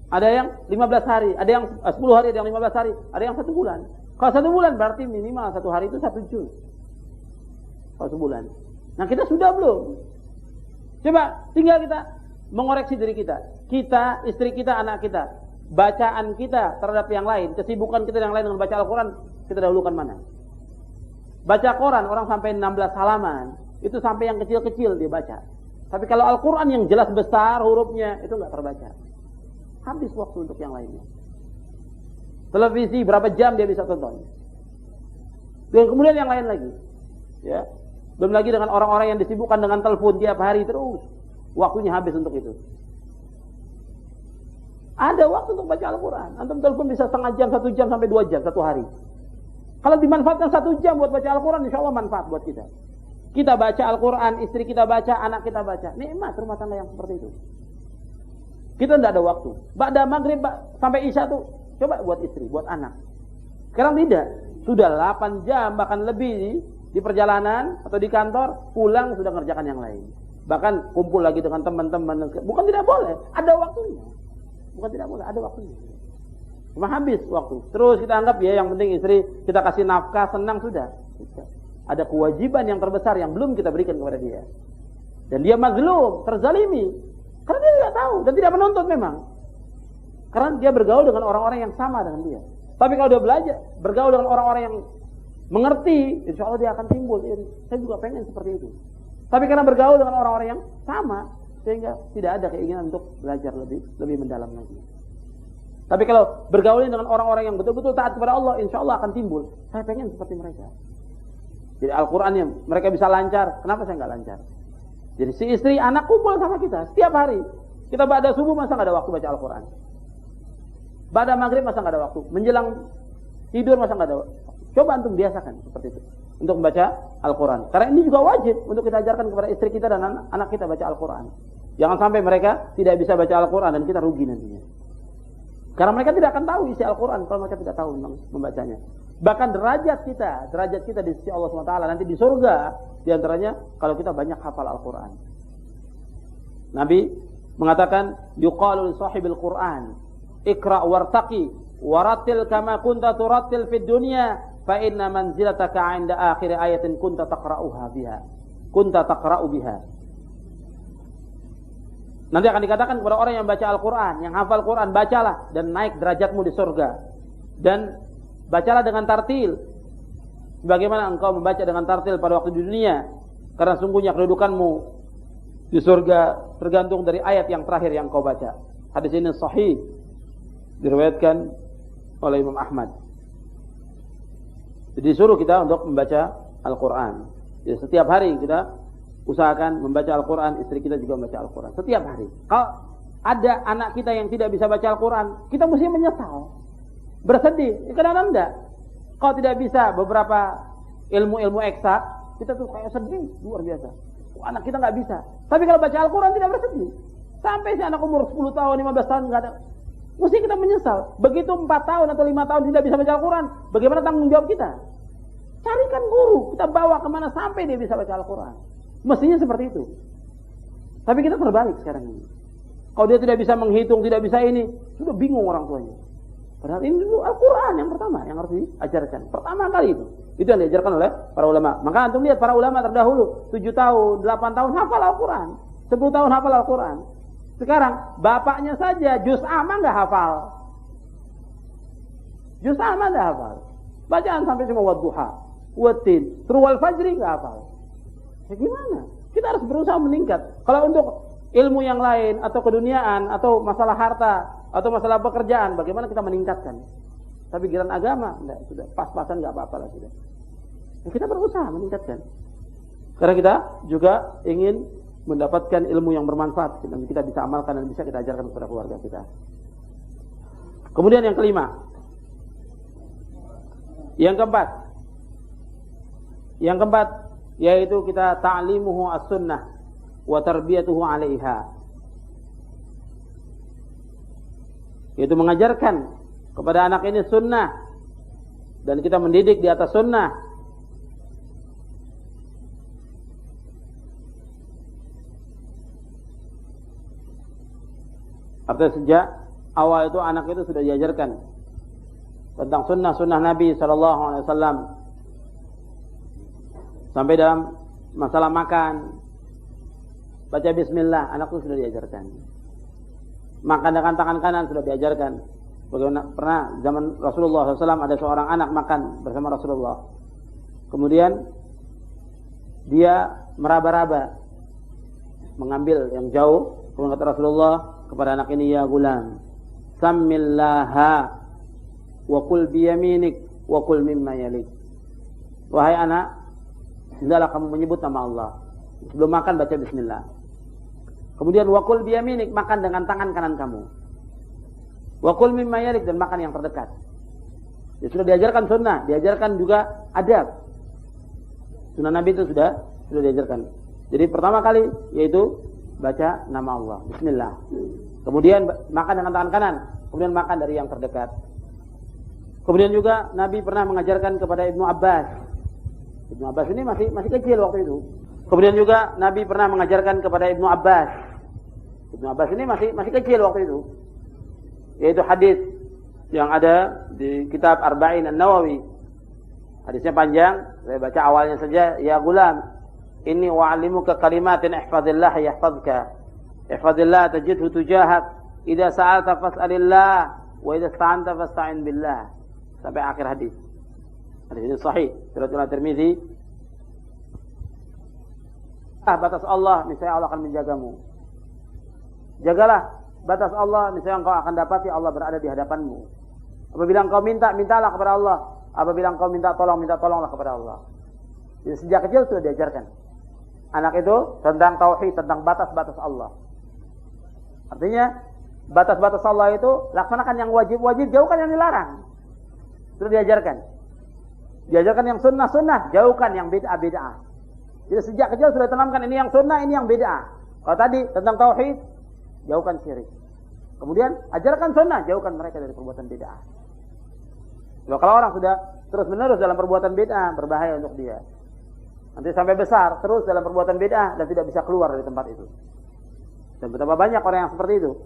Ada yang 15 hari, ada yang 10 hari, ada yang 15 hari, ada yang 1 bulan. Kalau 1 bulan berarti minimal 1 hari itu 1 juz. Kalau sebulan. Nah kita sudah belum? Coba tinggal kita mengoreksi diri kita. Kita, istri kita, anak kita. Bacaan kita terhadap yang lain, kesibukan kita yang lain dengan baca Al-Quran, kita dahulukan mana? Baca Quran, orang sampai 16 halaman, itu sampai yang kecil-kecil dia baca. Tapi kalau Al-Quran yang jelas besar hurufnya, itu nggak terbaca. Habis waktu untuk yang lainnya. Televisi berapa jam dia bisa tonton. Dan kemudian yang lain lagi. Ya. Belum lagi dengan orang-orang yang disibukkan dengan telepon tiap hari terus. Waktunya habis untuk itu. Ada waktu untuk baca Al-Quran. Antum telepon bisa setengah jam, 1 jam, sampai 2 jam, 1 hari. Kalau dimanfaatkan 1 jam buat baca Al-Quran, insya Allah manfaat buat kita. Kita baca Al-Quran, istri kita baca, anak kita baca. Nikmat rumah tangga yang seperti itu. Kita tidak ada waktu. Ba'da maghrib sampai isya tuh, coba buat istri, buat anak. Sekarang tidak. Sudah 8 jam, bahkan lebih di perjalanan atau di kantor, pulang sudah mengerjakan yang lain. Bahkan kumpul lagi dengan teman-teman. Bukan tidak boleh, ada waktunya. Bukan tidak boleh, ada waktunya. Cuma habis waktu. Terus kita anggap ya yang penting istri kita kasih nafkah, senang sudah. Ada kewajiban yang terbesar yang belum kita berikan kepada dia. Dan dia mazlum, terzalimi. Karena dia tidak tahu dan tidak menuntut memang. Karena dia bergaul dengan orang-orang yang sama dengan dia. Tapi kalau dia belajar, bergaul dengan orang-orang yang mengerti, insya Allah dia akan timbul. Saya juga pengen seperti itu. Tapi karena bergaul dengan orang-orang yang sama, sehingga tidak ada keinginan untuk belajar lebih mendalam lagi. Tapi kalau bergaul dengan orang-orang yang betul-betul taat kepada Allah, insya Allah akan timbul. Saya pengen seperti mereka. Jadi Al-Quran yang mereka bisa lancar, kenapa saya nggak lancar? Jadi si istri, anak kumpul sama kita setiap hari. Kita ba'da subuh masa nggak ada waktu baca Al-Quran? Ba'da maghrib masa nggak ada waktu? Menjelang tidur masa nggak ada waktu? Coba antum biasakan seperti itu untuk membaca Al-Quran. Karena ini juga wajib untuk kita ajarkan kepada istri kita dan anak kita baca Al-Quran. Jangan sampai mereka tidak bisa baca Al-Quran dan kita rugi nantinya. Karena mereka tidak akan tahu isi Al-Quran kalau mereka tidak tahu membacanya. Bahkan derajat kita di sisi Allah SWT nanti di surga, diantaranya kalau kita banyak hafal Al-Quran. Nabi mengatakan, yuqalu li sahibil Quran, ikra' wartaqi, waratil kama kunta turattil fid dunya, fa inna manzilataka 'inda akhir ayatin kunta taqra'u biha. Nanti akan dikatakan kepada orang yang baca Al-Quran, yang hafal Quran, bacalah dan naik derajatmu di surga. Dan bacalah dengan tartil. Bagaimana engkau membaca dengan tartil pada waktu di dunia? Karena sungguhnya kedudukanmu di surga tergantung dari ayat yang terakhir yang kau baca. Hadis ini sahih, diriwayatkan oleh Imam Ahmad. Jadi disuruh kita untuk membaca Al-Quran. Jadi setiap hari kita usahakan membaca Al-Quran, istri kita juga membaca Al-Quran. Setiap hari. Kalau ada anak kita yang tidak bisa baca Al-Quran, kita mesti menyesal. Bersedih. Kadang-kadang enggak. Kalau tidak bisa beberapa ilmu-ilmu eksak, kita tuh kayak sedih. Luar biasa. Anak kita nggak bisa. Tapi kalau baca Al-Quran tidak bersedih. Sampai si anak umur 10 tahun, 15 tahun nggak ada. Mesti kita menyesal. Begitu 4 tahun atau 5 tahun tidak bisa baca Al-Quran, bagaimana tanggung jawab kita? Carikan guru. Kita bawa kemana sampai dia bisa baca Al-Quran. Mestinya seperti itu. Tapi kita terbalik sekarang ini. Kalau dia tidak bisa menghitung, tidak bisa ini, sudah bingung orang tuanya. Padahal ini dulu Al-Quran yang pertama yang harus diajarkan. Pertama kali itu. Itu yang diajarkan oleh para ulama. Maka antum lihat para ulama terdahulu, 7 tahun, 8 tahun hafal Al-Quran. 10 tahun hafal Al-Quran. Sekarang bapaknya saja juz amma enggak hafal. Juz amma enggak hafal. Bacaan sampai cuma wadduha, watin, terwal fajri enggak hafal. Ya gimana? Kita harus berusaha meningkat. Kalau untuk ilmu yang lain atau keduniaan atau masalah harta atau masalah pekerjaan, bagaimana kita meningkatkan? Tapi giliran agama, enggak, sudah pas-pasan enggak apa-apa lah sudah. Ya, kita berusaha meningkatkan. Karena kita juga ingin mendapatkan ilmu yang bermanfaat dan kita bisa amalkan dan bisa kita ajarkan kepada keluarga kita. Kemudian yang kelima. Yang keempat yaitu kita ta'limuhu as-sunnah wa tarbiyatuhu 'alaiha. Yaitu mengajarkan kepada anak ini sunnah dan kita mendidik di atas sunnah. Artinya sejak awal itu anak itu sudah diajarkan tentang sunnah Nabi SAW. Sampai dalam masalah makan, baca bismillah, anak itu sudah diajarkan. Makan dengan tangan kanan sudah diajarkan. Bagaimana pernah zaman Rasulullah SAW ada seorang anak makan bersama Rasulullah. Kemudian dia meraba-raba, mengambil yang jauh. Kemudian kata Rasulullah kepada anak ini, ya gulam, sammillaha wa kul biyaminik wa kul mimma yalik. Wahai anak, hendaklah kamu menyebut nama Allah. Sebelum makan baca bismillah. Kemudian wakul biyaminik, makan dengan tangan kanan kamu. Wakul mimma yalik, dan makan yang terdekat. Ya, sudah diajarkan sunnah, diajarkan juga adab. Sunnah Nabi itu sudah diajarkan. Jadi pertama kali yaitu baca nama Allah, bismillah. Kemudian makan dengan tangan kanan, kemudian makan dari yang terdekat. Kemudian juga Nabi pernah mengajarkan kepada Ibnu Abbas. Ibnu Abbas ini masih kecil waktu itu. Kemudian juga Nabi pernah mengajarkan kepada Ibnu Abbas. Ibnu Abbas ini masih kecil waktu itu. Yaitu hadis yang ada di kitab Arba'in An-Nawawi. Hadisnya panjang, saya baca awalnya saja. Ya gulam, inni wa'alimuka kalimatin ihfazillah yahfazka. Ihfazillah tajidhu tujahak. Idza sa'alta fas'alillah wa idza ista'anta fasta'in billah. Sampai akhir hadis. Hadis ini sahih, riwayat At-Tirmizi. Batas Allah, niscaya Allah akan menjagamu. Jagalah batas Allah, niscaya engkau akan dapati Allah berada di hadapanmu. Apabila engkau minta, mintalah kepada Allah. Apabila engkau minta tolonglah kepada Allah. Jadi sejak kecil sudah diajarkan anak itu tentang tauhid, tentang batas-batas Allah. Artinya batas-batas Allah itu laksanakan yang wajib-wajib, jauhkan yang dilarang. Sudah diajarkan. Diajarkan yang sunnah-sunnah, jauhkan yang bid'ah-bid'ah. Jadi sejak kecil sudah tanamkan ini yang sunnah, ini yang bid'ah. Kalau tadi tentang tauhid, jauhkan syirik. Kemudian ajarkan sunnah, jauhkan mereka dari perbuatan bid'ah. Kalau orang sudah terus-menerus dalam perbuatan bid'ah, berbahaya untuk dia. Nanti sampai besar terus dalam perbuatan bid'ah dan tidak bisa keluar dari tempat itu. Dan betapa banyak orang yang seperti itu.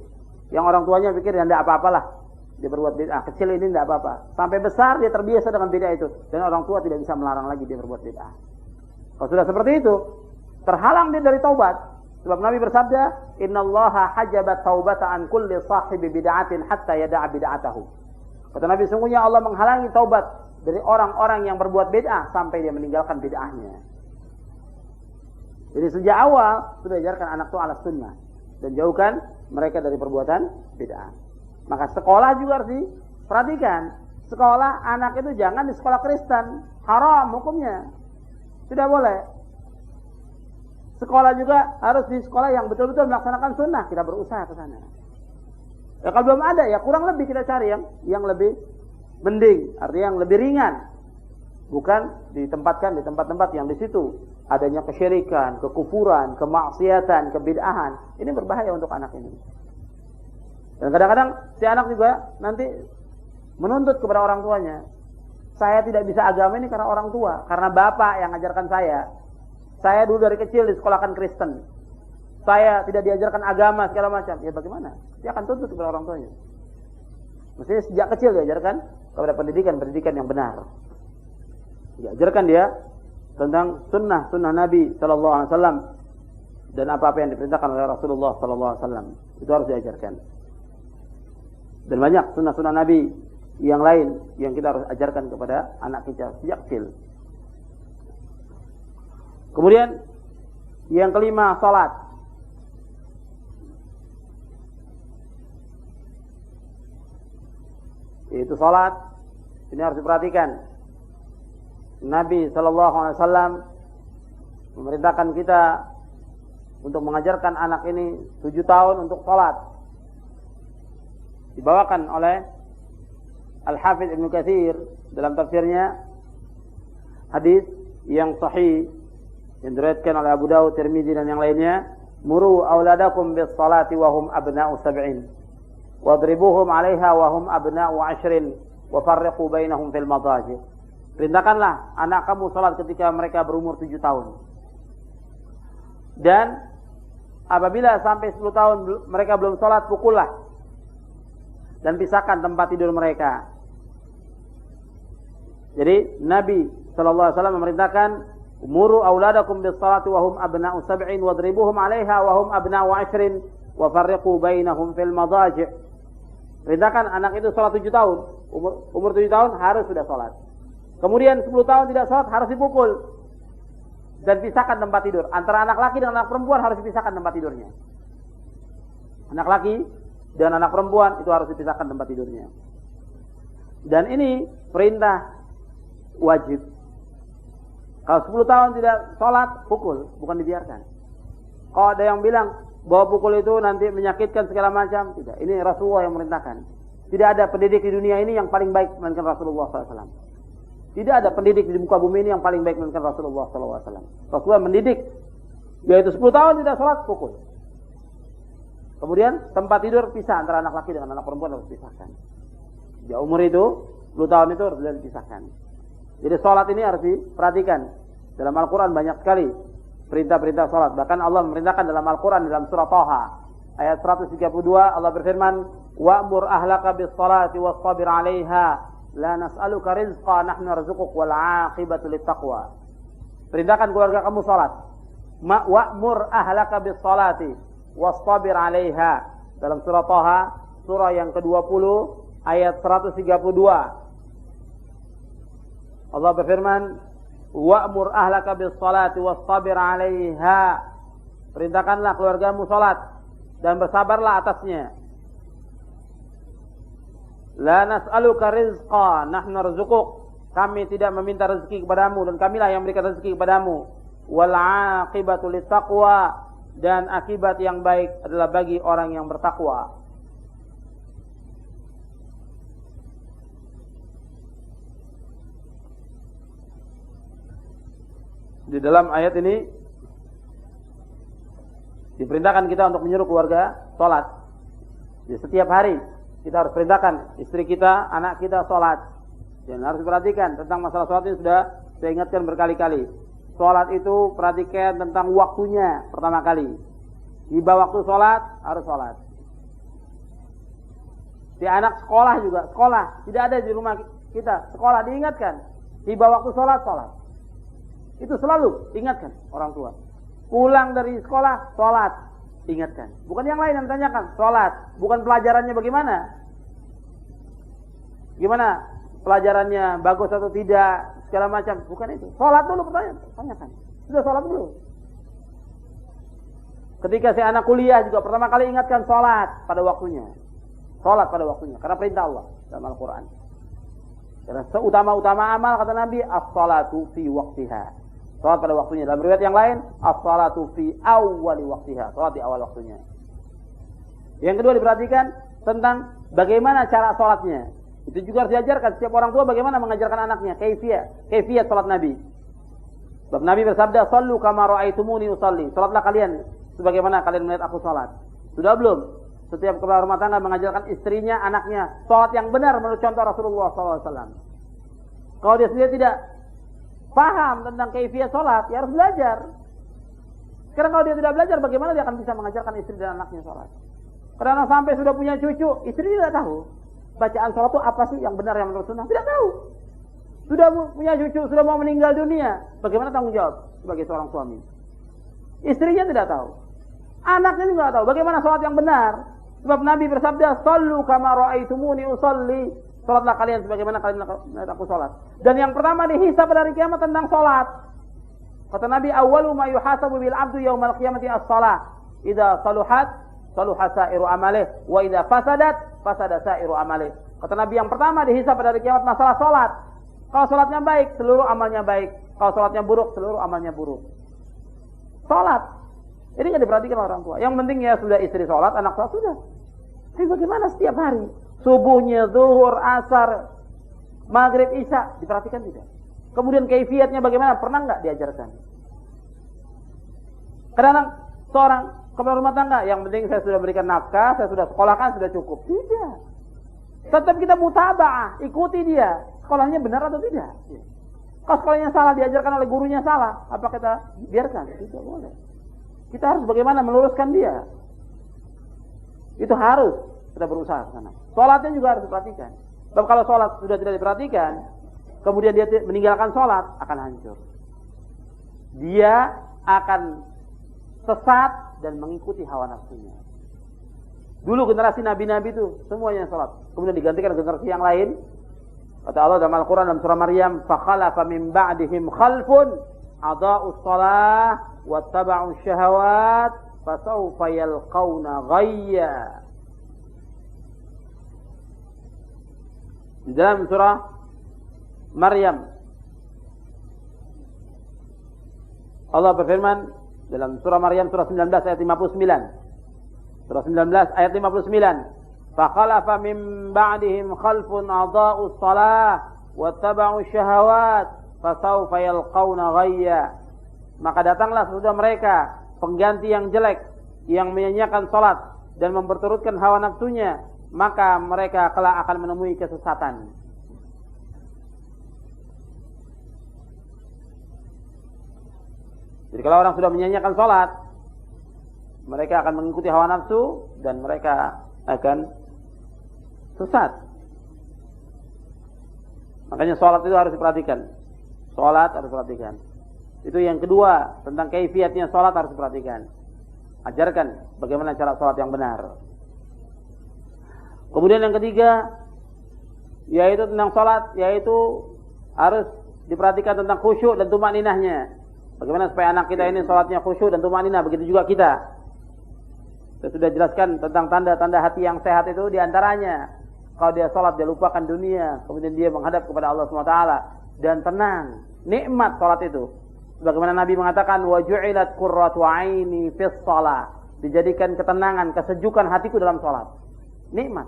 Yang orang tuanya pikir ya tidak apa-apalah dia berbuat bid'ah, kecil ini tidak apa-apa. Sampai besar dia terbiasa dengan bid'ah itu dan orang tua tidak bisa melarang lagi dia berbuat bid'ah. Kalau sudah seperti itu, terhalang dia dari taubat. Sebab Nabi bersabda, "Innallaha hajabat taubata an kulli sahibi bid'atin hatta yada'a bid'atahu." Kata Nabi, sungguhnya Allah menghalangi taubat dari orang-orang yang berbuat bid'ah sampai dia meninggalkan bid'ahnya. Jadi sejak awal sudah diajarkan anak itu ala sunnah dan jauhkan mereka dari perbuatan bid'ah. Maka sekolah juga harus diperhatikan. Sekolah anak itu jangan di sekolah Kristen, haram hukumnya. Tidak boleh. Sekolah juga harus di sekolah yang betul-betul melaksanakan sunnah. Kita berusaha ke sana. Ya, kalau belum ada, ya kurang lebih kita cari yang lebih mending, artinya yang lebih ringan. Bukan ditempatkan di tempat-tempat yang di situ adanya kesyirikan, kekufuran, kemaksiatan, kebid'ahan. Ini berbahaya untuk anak ini. Dan kadang-kadang si anak juga nanti menuntut kepada orang tuanya. Saya tidak bisa agama ini karena orang tua, karena bapak yang ngajarkan saya. Saya dulu dari kecil disekolahkan Kristen. Saya tidak diajarkan agama segala macam. Ya bagaimana? Dia akan tuntut kepada orang tuanya. Mestinya sejak kecil diajarkan kepada pendidikan yang benar. Diajarkan dia tentang sunnah Nabi Sallallahu Alaihi Wasallam dan apa-apa yang diperintahkan oleh Rasulullah Sallallahu Alaihi Wasallam. Itu harus diajarkan. Dan banyak sunnah Nabi yang lain yang kita harus ajarkan kepada anak kita sejak kecil. Kemudian yang kelima, salat. Itu salat ini harus diperhatikan. Nabi Sallallahu Alaihi Wasallam memerintahkan kita untuk mengajarkan anak ini 7 tahun untuk salat. Dibawakan oleh Al-Hafidz Ibnu Katsir dalam tafsirnya hadis yang sahih yang diriwayatkan oleh Abu Dawud, Tirmizi dan yang lainnya, muru auladakum bis salati wa hum abna'u sab'in wadribuhum 'alaiha wa hum abna'u 'ashrin wa farriqu bainahum fil madaji. Perintahkanlah anak kamu salat ketika mereka berumur 7 tahun. Dan apabila sampai 10 tahun mereka belum salat, pukullah dan pisahkan tempat tidur mereka. Jadi Nabi sallallahu alaihi wasallam memerintahkan, umuru auladakum bis salati wa hum abna'u sab'in wadribuhum 'alaiha wa hum abna'u 'ashrin wa farriqu bainahum fil madaji'. Perintahkan anak itu salat 7 tahun. Umur 7 tahun harus sudah salat. Kemudian 10 tahun tidak salat harus dipukul dan pisahkan tempat tidur. Antara anak laki dan anak perempuan harus dipisahkan tempat tidurnya. Anak laki dan anak perempuan itu harus dipisahkan tempat tidurnya. Dan ini perintah wajib. Kalau 10 tahun tidak sholat, pukul, bukan dibiarkan. Kalau ada yang bilang bahwa pukul itu nanti menyakitkan segala macam, tidak. Ini Rasulullah yang merintahkan. Tidak ada pendidik di dunia ini yang paling baik melainkan Rasulullah SAW. Tidak ada pendidik di muka bumi ini yang paling baik melainkan Rasulullah SAW. Rasulullah mendidik, yaitu 10 tahun tidak sholat, pukul. Kemudian tempat tidur pisah antara anak laki dengan anak perempuan harus dipisahkan. Ya umur itu 10 tahun itu harus dipisahkan. Jadi sholat ini harus diperhatikan. Dalam Al-Quran banyak sekali perintah-perintah sholat. Bahkan Allah memerintahkan dalam Al-Quran dalam surah Thaha ayat 132 Allah berfirman, wa'mur ahlaka bis salati wastabir 'alaiha la nas'aluka rizqa nahnu narzuquk wal 'aqibatu littaqwa. Perintahkan keluarga kamu sholat. Wa'mur ahlaka bis salati wastabir 'alaiha. Dalam surah Thaha surah yang ke-20 ayat 132 Allah berfirman, wa'mur ahlaka bis salati wastabir 'alaiha. Perintahkanlah keluargamu salat dan bersabarlah atasnya. La nas'aluka rizqa nahnu narzuquk. Kami tidak meminta rezeki kepadamu dan kamilah yang memberikan rezeki kepadamu. Wal 'aqibatu littaqwa, dan akibat yang baik adalah bagi orang yang bertakwa. Di dalam ayat ini diperintahkan kita untuk menyuruh keluarga sholat. Jadi setiap hari kita harus perintahkan istri kita, anak kita sholat. Dan harus diperhatikan tentang masalah sholat ini sudah saya ingatkan berkali-kali. Sholat itu perhatikan tentang waktunya pertama kali. Tiba waktu sholat harus sholat. Di anak sekolah juga, sekolah tidak ada di rumah kita, sekolah diingatkan. Tiba waktu sholat, sholat. Itu selalu ingatkan orang tua. Pulang dari sekolah, sholat, ingatkan. Bukan yang lain yang ditanyakan, sholat. Bukan pelajarannya bagaimana. Gimana pelajarannya, bagus atau tidak, segala macam. Bukan itu. Sholat dulu tanyakan. Sudah sholat dulu. Ketika si anak kuliah juga pertama kali ingatkan sholat pada waktunya. Sholat pada waktunya. Karena perintah Allah dalam Al-Quran. Karena seutama-utama amal kata Nabi, as-salatu fi waqtiha. Salat pada waktunya. Dalam riwayat yang lain, as-salatu fi awwali waqtiha. Salat di awal waktunya. Yang kedua diperhatikan tentang bagaimana cara salatnya. Itu juga harus diajarkan. Setiap orang tua bagaimana mengajarkan anaknya. Kaifiyat salat Nabi. Sebab Nabi bersabda, "Shallu kama ra'aitumuni usalli." Salatlah kalian sebagaimana kalian melihat aku salat. Sudah belum? Setiap kepala rumah tangga mengajarkan istrinya, anaknya salat yang benar menurut contoh Rasulullah SAW. Kalau dia sendiri tidak paham tentang kaifiyat sholat, ya harus belajar. Sekarang kalau dia tidak belajar, bagaimana dia akan bisa mengajarkan istri dan anaknya sholat? Karena sampai sudah punya cucu, istri tidak tahu bacaan sholat itu apa sih yang benar yang menurut sunnah, tidak tahu. Sudah punya cucu, sudah mau meninggal dunia, bagaimana tanggung jawab sebagai seorang suami? Istrinya tidak tahu, anaknya juga tidak tahu bagaimana sholat yang benar. Sebab Nabi bersabda, "Shallu kama ra'aitumuni usalli." Salatlah kalian sebagaimana kalian melihat aku salat. Dan yang pertama dihisab pada hari kiamat tentang salat. Kata Nabi, "Awwalu ma yuhasabu bil 'abdu yaumal qiyamati as-shalah. Idza saluhat, saluha sa'iru amalih, wa idza fasadat, fasada sa'iru amalih." Kata Nabi, yang pertama dihisab pada hari kiamat masalah salat. Kalau salatnya baik, seluruh amalnya baik. Kalau salatnya buruk, seluruh amalnya buruk. Salat. Ini enggak diperhatikan orang tua. Yang penting ya sudah istri salat, anak salat sudah. Tapi bagaimana setiap hari? Subuhnya, zuhur, asar, maghrib, isya, diperhatikan tidak? Kemudian kaifiyatnya bagaimana? Pernah enggak diajarkan? Kadang-kadang seorang kepala rumah tangga, yang penting saya sudah berikan nafkah, saya sudah sekolahkan, sudah cukup. Tidak. Tetap kita mutaba'ah, ikuti dia. Sekolahnya benar atau tidak? Kalau sekolahnya salah, diajarkan oleh gurunya salah, apa kita biarkan? Tidak boleh. Kita harus bagaimana meluruskan dia. Itu harus kita berusaha ke sana. Sholatnya juga harus diperhatikan. Sebab kalau sholat sudah tidak diperhatikan, kemudian dia meninggalkan sholat, akan hancur. Dia akan sesat dan mengikuti hawa nafsunya. Dulu generasi nabi-nabi itu semuanya sholat. Kemudian digantikan generasi yang lain. Kata Allah dalam Al-Quran dalam surah Maryam, "Fakhalafa min ba'dihim khalfun adha'us shalah wattaba'us syahawat fasawfa yalqawna ghayya." Di dalam surah Maryam Allah berfirman dalam surah Maryam surah 19 ayat 59. Surah 19 ayat 59. Fakhalafa min ba'dihim khalfun adha'us shalah wattaba'u syahawat fasawfa yalqauna ghayya. Maka datanglah sesudah mereka pengganti yang jelek yang menyanyiakan salat dan memperturutkan hawa nafsunya, maka mereka kelak akan menemui kesesatan. Jadi kalau orang sudah menyanyiakan salat, mereka akan mengikuti hawa nafsu dan mereka akan sesat. Makanya salat itu harus diperhatikan. Salat harus diperhatikan. Itu yang kedua, tentang kaifiatnya salat harus diperhatikan. Ajarkan bagaimana cara salat yang benar. Kemudian yang ketiga, yaitu tentang salat, yaitu harus diperhatikan tentang khusyuk dan tumaninahnya. Bagaimana supaya anak kita ini salatnya khusyuk dan tumaninah, begitu juga kita. Saya sudah jelaskan tentang tanda-tanda hati yang sehat itu, diantaranya kalau dia salat dia lupakan dunia, kemudian dia menghadap kepada Allah SWT dan tenang, nikmat salat itu. Sebagaimana Nabi mengatakan, wa ju'ilat qurratu 'aini fis shalah, dijadikan ketenangan, kesejukan hatiku dalam salat. Nikmat.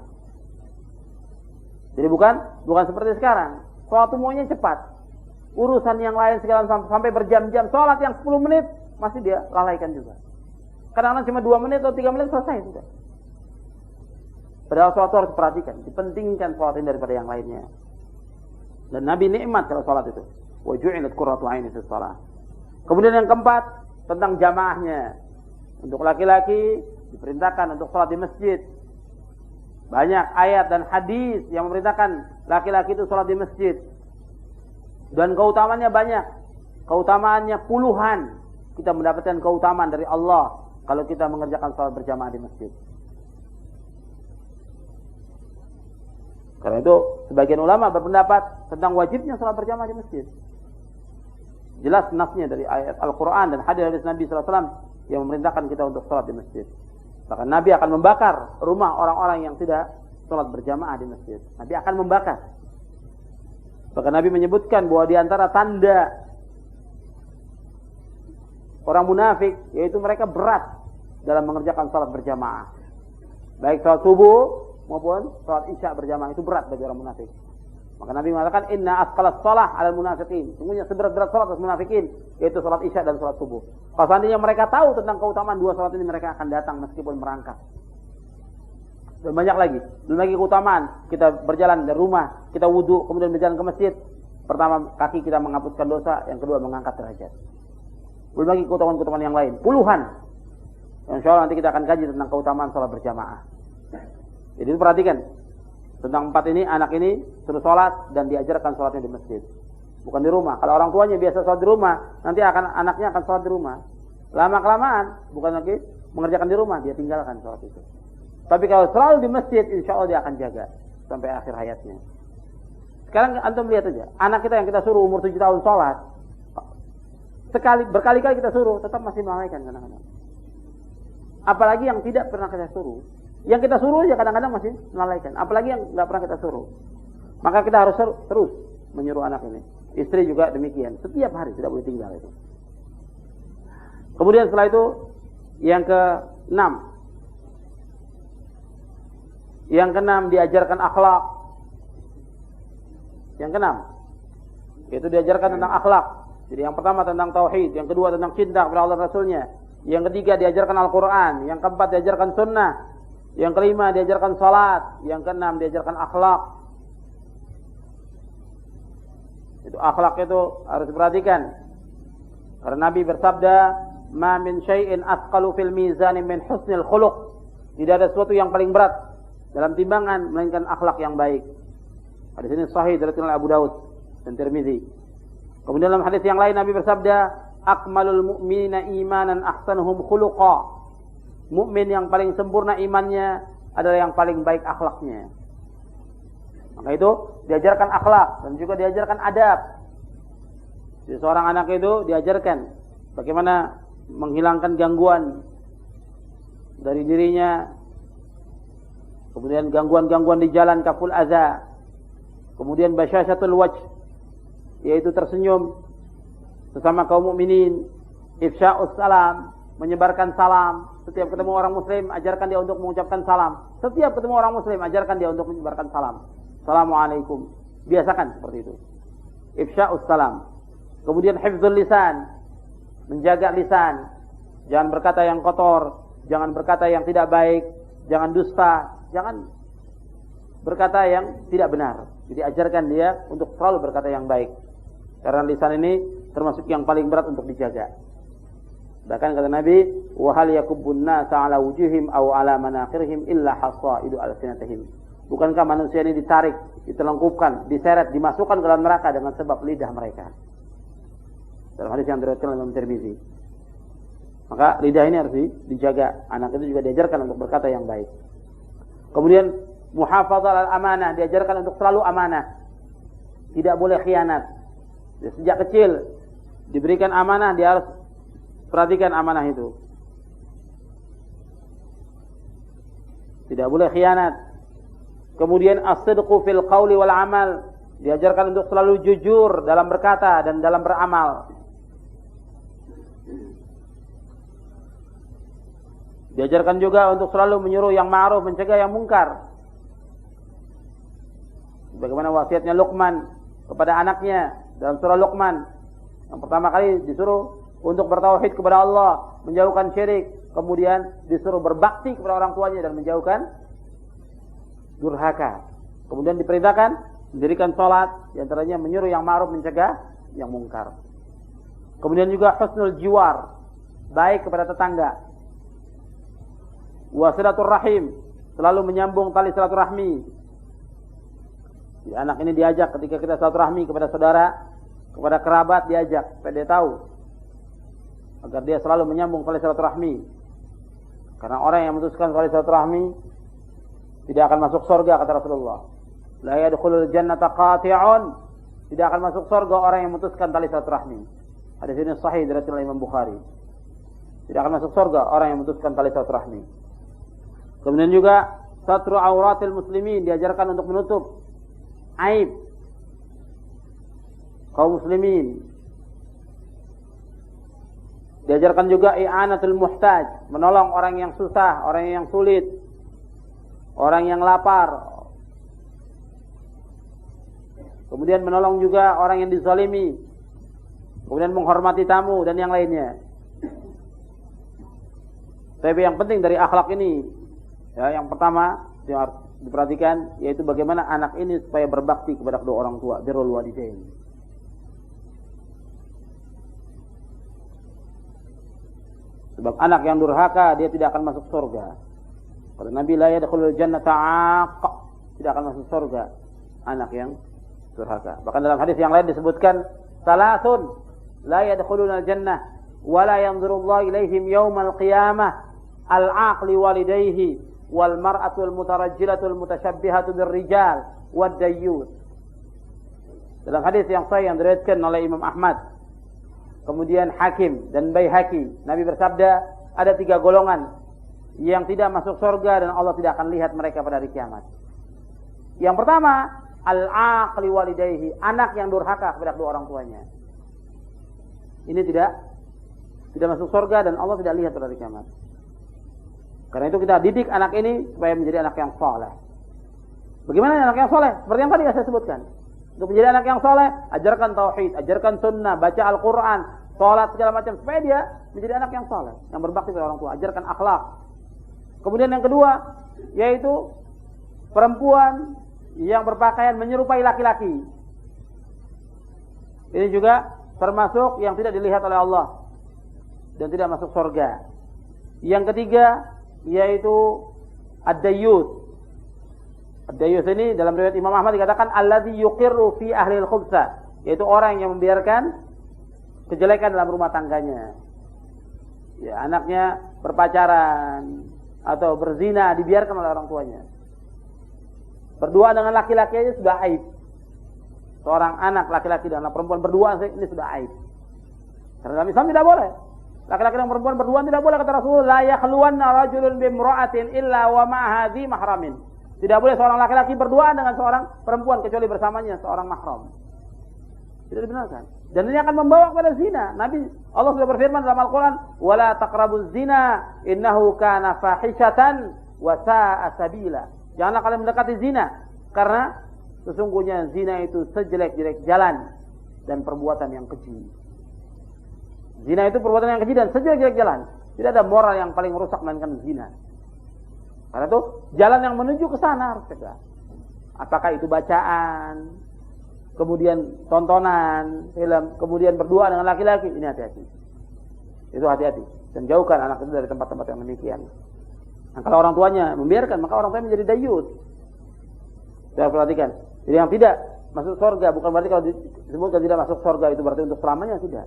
Jadi bukan seperti sekarang. Salat itu maunya cepat. Urusan yang lain segala sampai berjam-jam, salat yang 10 menit masih dia lalaikan juga. Kadang-kadang cuma 2 menit atau 3 menit selesai sudah. Padahal salat harus diperhatikan, dipentingkan salat ini daripada yang lainnya. Dan Nabi nikmat kalau salat itu. Wa ju'ilat qurratu 'aini fis shalah. Kemudian yang keempat, tentang jamaahnya. Untuk laki-laki diperintahkan untuk salat di masjid. Banyak ayat dan hadis yang memerintahkan laki-laki itu salat di masjid. Dan keutamaannya banyak. Keutamaannya puluhan. Kita mendapatkan keutamaan dari Allah kalau kita mengerjakan salat berjamaah di masjid. Karena itu sebagian ulama berpendapat tentang wajibnya salat berjamaah di masjid. Jelas nasnya dari ayat Al-Quran dan hadis Nabi SAW yang memerintahkan kita untuk salat di masjid. Bahkan Nabi akan membakar rumah orang-orang yang tidak salat berjamaah di masjid. Nabi akan membakar. Bahkan Nabi menyebutkan bahwa di antara tanda orang munafik, yaitu mereka berat dalam mengerjakan salat berjamaah. Baik salat subuh maupun salat isya berjamaah, itu berat bagi orang munafik. Maka Nabi mengatakan, inna asqalas shalah 'alal munafiqin. Sungguhnya seberat-berat salat atas munafikin, yaitu salat isya dan salat subuh. Kalau seandainya mereka tahu tentang keutamaan dua salat ini, mereka akan datang meskipun merangkak. Dan banyak lagi. Belum lagi keutamaan. Kita berjalan dari rumah, kita wudu, kemudian berjalan ke masjid. Pertama, kaki kita menghapuskan dosa. Yang kedua, mengangkat derajat. Belum lagi keutamaan-keutamaan yang lain. Puluhan. Insya Allah nanti kita akan kaji tentang keutamaan salat berjamaah. Jadi perhatikan. Tentang 4 ini, anak ini suruh salat dan diajarkan salatnya di masjid. Bukan di rumah. Kalau orang tuanya biasa salat di rumah, nanti anaknya akan salat di rumah. Lama-kelamaan, bukan lagi mengerjakan di rumah, dia tinggalkan salat itu. Tapi kalau selalu di masjid, insya Allah dia akan jaga sampai akhir hayatnya. Sekarang antum lihat aja, anak kita yang kita suruh umur 7 tahun sholat, berkali-kali kita suruh, tetap masih melalaikan kadang-kadang. Apalagi yang tidak pernah kita suruh. Yang kita suruh aja kadang-kadang masih melalaikan. Apalagi yang nggak pernah kita suruh. Maka kita harus terus menyuruh anak ini. Istri juga demikian. Setiap hari tidak boleh tinggal itu. Kemudian setelah itu, yang ke-6. Yang ke-6 diajarkan akhlak. Yang ke-6 yaitu diajarkan tentang akhlak. Jadi yang pertama tentang tauhid, yang kedua tentang cinta kepada Allah Rasulnya, yang ketiga diajarkan Al-Quran, yang keempat diajarkan sunnah, yang kelima diajarkan salat, yang keenam diajarkan akhlak. Itu akhlak itu harus diperhatikan. Karena Nabi bersabda, "Ma min syai'in asqalu fil mizan min husnil khuluq." Tidak ada sesuatu yang paling berat dalam timbangan melainkan akhlak yang baik. Hadis ini sahih dari Abu Daud dan Tirmizi. Kemudian dalam hadis yang lain Nabi bersabda, "Akmalul mu'minina imanan ahsanuhum khuluqa." Mukmin yang paling sempurna imannya adalah yang paling baik akhlaknya. Maka itu diajarkan akhlak dan juga diajarkan adab. Jadi seorang anak itu diajarkan bagaimana menghilangkan gangguan dari dirinya, kemudian gangguan-gangguan di jalan, kaful adza, kemudian basyasyatul wajh, yaitu tersenyum sesama kaum mukminin, Ifsya'us salam, menyebarkan salam. Setiap ketemu orang muslim, ajarkan dia untuk mengucapkan salam. Setiap ketemu orang muslim, ajarkan dia untuk menyebarkan salam. Assalamualaikum. Biasakan seperti itu. Ifsya'us salam. Kemudian hifdzul lisan, menjaga lisan. Jangan berkata yang kotor, jangan berkata yang tidak baik, jangan dusta, jangan berkata yang tidak benar. Jadi ajarkan dia untuk selalu berkata yang baik. Karena lisan ini termasuk yang paling berat untuk dijaga. Bahkan kata Nabi, wa hal yakubbun nasa ala wujuhim aw ala manakhirihim illa hasaidu alsinatihim. Bukankah manusia ini ditarik, ditelengkupkan, diseret, dimasukkan ke dalam neraka dengan sebab lidah mereka? Dalam hadis yang diriwayatkan oleh Imam Tirmizi. Maka lidah ini harus dijaga. Anak itu juga diajarkan untuk berkata yang baik. Kemudian muhafadzah al-amanah, diajarkan untuk selalu amanah. Tidak boleh khianat. Sejak kecil diberikan amanah, dia harus perhatikan amanah itu. Tidak boleh khianat. Kemudian as-sidqu fil qawli wal amal, diajarkan untuk selalu jujur dalam berkata dan dalam beramal. Diajarkan juga untuk selalu menyuruh yang ma'ruf, mencegah yang mungkar. Bagaimana wasiatnya Luqman kepada anaknya dalam surah Luqman. Yang pertama kali disuruh untuk bertauhid kepada Allah, menjauhkan syirik, kemudian disuruh berbakti kepada orang tuanya dan menjauhkan durhaka. Kemudian diperintahkan mendirikan salat, di antaranya menyuruh yang ma'ruf, mencegah yang mungkar. Kemudian juga husnul jiwar, baik kepada tetangga. Wa silatur rahim, selalu menyambung tali silaturahmi. Anak ini diajak ketika kita silaturahmi kepada saudara, kepada kerabat, diajak supaya dia tahu agar dia selalu menyambung tali silaturahmi. Karena orang yang memutuskan tali silaturahmi tidak akan masuk surga, kata Rasulullah. La yadkhulul jannata qati'un, tidak akan masuk surga orang yang memutuskan tali silaturahmi. Hadis ini sahih dari Imam Bukhari. Tidak akan masuk surga orang yang memutuskan tali silaturahmi. Kemudian juga satru auratil muslimin, diajarkan untuk menutup aib kaum muslimin. Diajarkan juga i'anatul muhtaj, menolong orang yang susah, orang yang sulit, orang yang lapar. Kemudian menolong juga orang yang dizalimi. Kemudian menghormati tamu dan yang lainnya. Tapi yang penting dari akhlak ini, ya, yang pertama yang harus diperhatikan yaitu bagaimana anak ini supaya berbakti kepada kedua orang tua, birrul walidain. Sebab anak yang durhaka dia tidak akan masuk surga. Kata Nabi, la yadkhulul jannata 'aq, tidak akan masuk surga anak yang durhaka. Bahkan dalam hadis yang lain disebutkan salasun la yadkhulunal jannah wa la yanzurullahu ilaihim yaumal qiyamah al-'aqli walidayhi wal mar'atul mutarajjilatul mutasyabbihatu birrijal wad dayyus. Dalam hadis yang sahih yang diriwayatkan oleh Imam Ahmad, kemudian Hakim dan Baihaqi, Nabi bersabda, ada 3 golongan yang tidak masuk surga dan Allah tidak akan lihat mereka pada hari kiamat. Yang pertama, al-aqli walidayhi, anak yang durhaka kepada kedua orang tuanya. Ini tidak masuk surga dan Allah tidak lihat pada hari kiamat. Karena itu kita didik anak ini supaya menjadi anak yang saleh. Bagaimana anak yang saleh? Seperti yang tadi saya sebutkan. Untuk menjadi anak yang saleh, ajarkan tauhid, ajarkan sunnah, baca Al-Quran, salat segala macam, supaya dia menjadi anak yang saleh, yang berbakti kepada orang tua. Ajarkan akhlak. Kemudian yang kedua, yaitu perempuan yang berpakaian menyerupai laki-laki. Ini juga termasuk yang tidak dilihat oleh Allah dan tidak masuk surga. Yang ketiga, yaitu ad-dayyus. Ad-dayyus ini dalam riwayat Imam Ahmad dikatakan alladzi yuqirru fi ahli al-khubsa, yaitu orang yang membiarkan kejelekan dalam rumah tangganya. Ya, anaknya berpacaran atau berzina dibiarkan oleh orang tuanya. Berdua dengan laki-laki aja sudah aib. Seorang anak laki-laki dan anak perempuan berdua ini sudah aib. Karena dalam Islam tidak boleh. Laki-laki dan perempuan berduaan tidak boleh, kata Rasulullah, la yakhluwanna rajulun bimra'atin illa wa ma'ahadhi mahramin. Tidak boleh seorang laki-laki berduaan dengan seorang perempuan kecuali bersamanya seorang mahram. Tidak dibenarkan. Dan ini akan membawa kepada zina. Allah sudah berfirman dalam Al-Quran, "Wala taqrabuz zina, innahu kana fahishatan wa sa'a sabila." Janganlah kalian mendekati zina, karena sesungguhnya zina itu sejelek-jelek jalan dan perbuatan yang keji. Zina itu perbuatan yang keji dan sejelek-jelek jalan. Tidak ada moral yang paling rusak melainkan zina. Karena itu jalan yang menuju ke sana harus cegah. Apakah itu bacaan, kemudian tontonan film, kemudian berdua dengan laki-laki, ini hati-hati. Itu hati-hati. Dan jauhkan anak itu dari tempat-tempat yang demikian. Nah, kalau orang tuanya membiarkan, maka orang tuanya menjadi dayut. Saya perhatikan. Jadi yang tidak masuk surga bukan berarti kalau disebutkan tidak masuk surga itu berarti untuk selamanya, tidak.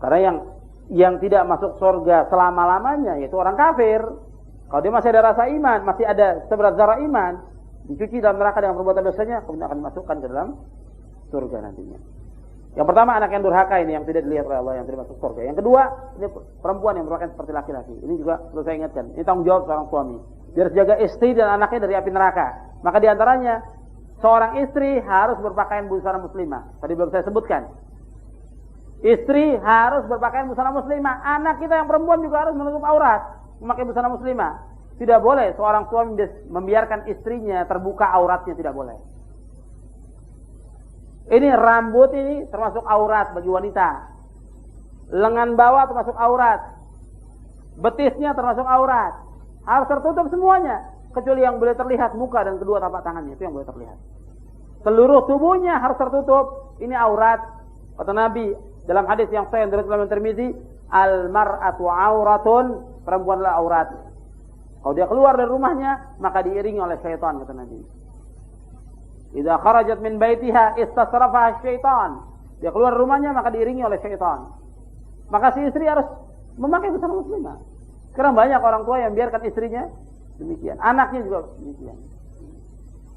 Karena yang tidak masuk surga selama-lamanya yaitu orang kafir. Kalau dia masih ada rasa iman, masih ada seberat zarah iman, dicuci dalam neraka dengan perbuatan dosanya, kemudian akan dimasukkan ke dalam surga nantinya. Yang pertama, anak yang durhaka ini yang tidak dilihat oleh Allah, yang tidak masuk surga. Yang kedua, ini perempuan yang merupakan seperti laki-laki. Ini juga perlu saya ingatkan. Ini tanggung jawab seorang suami. Dia harus jaga istri dan anaknya dari api neraka. Maka diantaranya, seorang istri harus berpakaian busana muslimah. Tadi belum saya sebutkan. Istri harus berpakaian busana muslimah. Anak kita yang perempuan juga harus menutup aurat, memakai busana muslimah. Tidak boleh seorang suami membiarkan istrinya terbuka auratnya, tidak boleh. Ini rambut ini termasuk aurat bagi wanita. Lengan bawah termasuk aurat. Betisnya termasuk aurat. Harus tertutup semuanya, kecuali yang boleh terlihat muka dan kedua tapak tangannya, itu yang boleh terlihat. Seluruh tubuhnya harus tertutup. Ini aurat. Kata Nabi dalam hadis yang sahih dari Imam Tirmizi, al-mar'atu auratun, perempuanlah aurat. Kalau dia keluar dari rumahnya, maka diiringi oleh syaitan, kata Nabi. Idza kharajat min baitiha istasrafaha syaitan. Dia keluar dari rumahnya, maka diiringi oleh syaitan. Maka si istri harus memakai busana muslimah. Sekarang banyak orang tua yang biarkan istrinya demikian, anaknya juga demikian.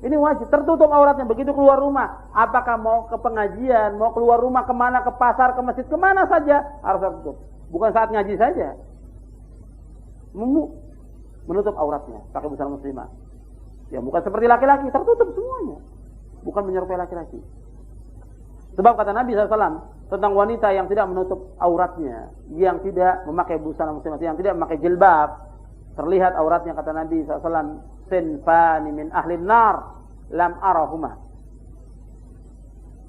Ini wajib, tertutup auratnya begitu keluar rumah. Apakah mau ke pengajian, mau keluar rumah kemana, ke pasar, ke masjid, kemana saja harus tertutup. Bukan saat ngaji saja. Menutup auratnya, pakai busana muslimah. Ya bukan seperti laki-laki, tertutup semuanya. Bukan menyerupai laki-laki. Sebab kata Nabi SAW tentang wanita yang tidak menutup auratnya, yang tidak memakai busana muslimah, yang tidak memakai jilbab, terlihat auratnya, kata Nabi SAW, sinfani min ahlin nar lam arahuma.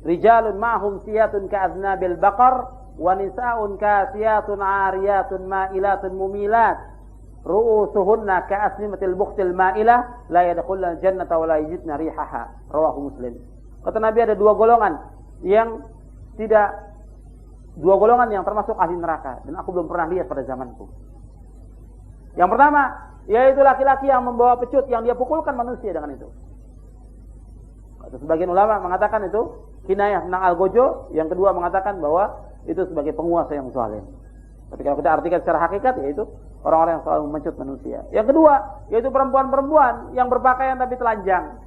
Rijalun ma'hum siyatun ka'aznabil baqar wa nisa'un kasiyatun 'ariyatun ma'ilatun mumilat ru'usuhunna ka'asnimatil bukhtil ma'ilah la yadkhulul jannata wa la yajidna rihaha. Rawahu Muslim. Kata Nabi ada dua golongan yang termasuk ahli neraka dan aku belum pernah lihat pada zamanku. Yang pertama, yaitu laki-laki yang membawa pecut yang dia pukulkan manusia dengan itu. Sebagian ulama mengatakan itu kinayah tentang algojo, yang kedua mengatakan bahwa itu sebagai penguasa yang zalim. Tapi kalau kita artikan secara hakikat, yaitu orang-orang yang selalu mencut manusia. Yang kedua, yaitu perempuan-perempuan yang berpakaian tapi telanjang.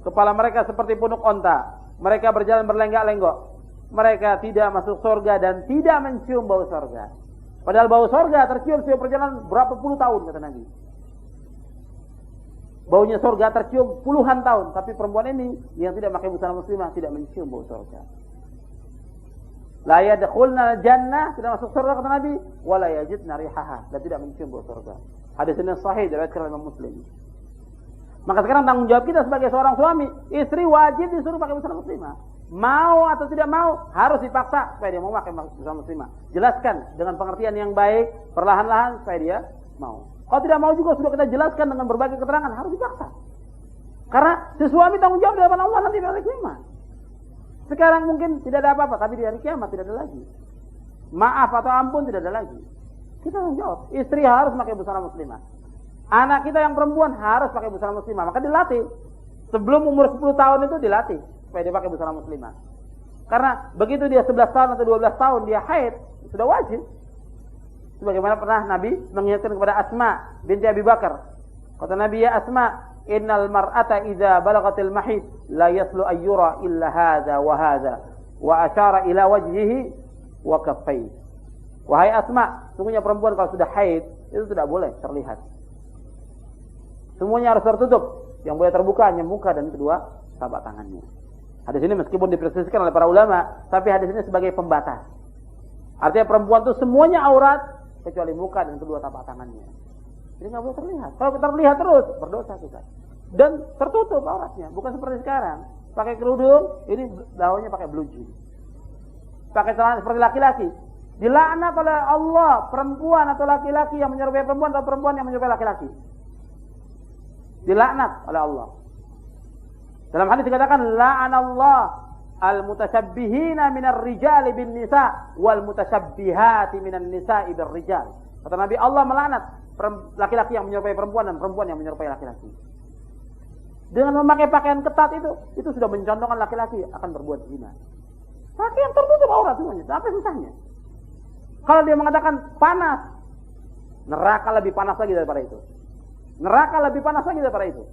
Kepala mereka seperti punuk onta. Mereka berjalan berlenggak-lenggok. Mereka tidak masuk surga dan tidak mencium bau surga. Padahal bau surga tercium setiap perjalanan berapa puluh tahun, kata Nabi. Baunya surga tercium puluhan tahun. Tapi perempuan ini yang tidak pakai busana muslimah tidak mencium bau surga. La yadkhulna jannah, tidak masuk surga, kata Nabi, wala yajidna rihaha, dan tidak mencium bau surga. Hadis ini sahih diriwayatkan oleh Imam Muslim. Maka sekarang tanggung jawab kita sebagai seorang suami, istri wajib disuruh pakai busana muslimah. Mau atau tidak mau, harus dipaksa supaya dia mau pakai busana muslimah. Jelaskan dengan pengertian yang baik, perlahan-lahan supaya dia mau. Kalau tidak mau juga sudah kita jelaskan dengan berbagai keterangan, harus dipaksa. Karena si suami tanggung jawab di hadapan Allah nanti di hari kiamat. Sekarang mungkin tidak ada apa-apa, tapi di hari kiamat tidak ada lagi. Maaf atau ampun tidak ada lagi. Kita tanggung jawab. Istri harus pakai busana muslimah. Anak kita yang perempuan harus pakai busana muslimah. Maka dilatih. Sebelum umur 10 tahun itu dilatih supaya dia pakai busana muslimah. Karena begitu dia 11 tahun atau 12 tahun dia haid, sudah wajib. Sebagaimana pernah Nabi mengingatkan kepada Asma binti Abi Bakar. Kata Nabi, ya Asma, innal mar'ata idza balagatil mahid la yaslu ayyura illa hadza wa hadza wa asyara ila wajhihi wa kaffayhi. Wahai Asma, sungguhnya perempuan kalau sudah haid itu tidak boleh terlihat. Semuanya harus tertutup. Yang boleh terbuka hanya muka dan kedua tapak tangannya. Hadis ini meskipun diperselisihkan oleh para ulama, tapi hadis ini sebagai pembatas. Artinya perempuan itu semuanya aurat kecuali muka dan kedua tapak tangannya. Jadi nggak boleh terlihat. Kalau terlihat terus berdosa kita. Dan tertutup auratnya, bukan seperti sekarang. Pakai kerudung, ini daunnya pakai blue jeans. Pakai celana seperti laki-laki. Dilaknat oleh Allah perempuan atau laki-laki yang menyerupai perempuan atau perempuan yang menyerupai laki-laki. Dilaknat oleh Allah. Dalam hadis dikatakan la'anallah al-mutasyabbihina minar rijali bin nisa wal mutasyabbihati minan nisa'i bir rijal. Kata Nabi, Allah melaknat laki-laki yang menyerupai perempuan dan perempuan yang menyerupai laki-laki. Dengan memakai pakaian ketat itu sudah mencondongkan laki-laki akan berbuat zina. Pakaian tertutup aurat semuanya, apa susahnya? Kalau dia mengatakan panas, neraka lebih panas lagi daripada itu. Neraka lebih panas lagi daripada itu.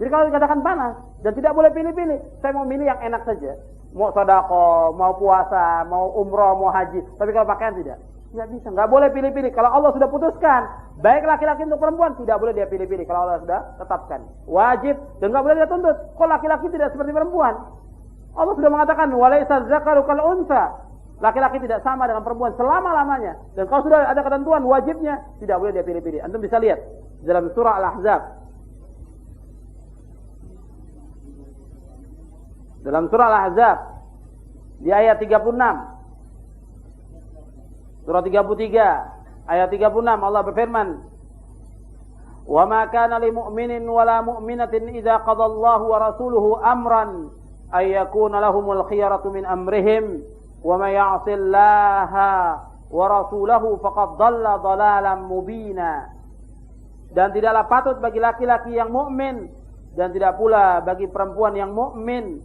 Jadi kalau dikatakan panas dan tidak boleh pilih-pilih, saya mau milih yang enak saja. Mau sedekah, mau puasa, mau umroh, mau haji. Tapi kalau pakaian tidak bisa. Nggak boleh pilih-pilih. Kalau Allah sudah putuskan, baik laki-laki untuk perempuan, tidak boleh dia pilih-pilih. Kalau Allah sudah tetapkan, wajib dan nggak boleh dia tuntut. Kok laki-laki tidak seperti perempuan? Allah sudah mengatakan, walaisa dzakaru kal unsa. Laki-laki tidak sama dengan perempuan selama-lamanya. Dan kalau sudah ada ketentuan wajibnya, tidak boleh dia pilih-pilih. Antum bisa lihat dalam surah Al-Ahzab. Dalam surah Al-Ahzab di ayat 36. Surah 33 ayat 36 Allah berfirman, "Wa ma kana lil mu'minin wa la mu'minatin idza qada Allahu wa rasuluhu amran ay yakuna lahumul khiyaratu min amrihim wa may ya'sillaha wa rasulahu faqad dhalla dhalalan mubina." Dan tidaklah patut bagi laki-laki yang mukmin dan tidak pula bagi perempuan yang mukmin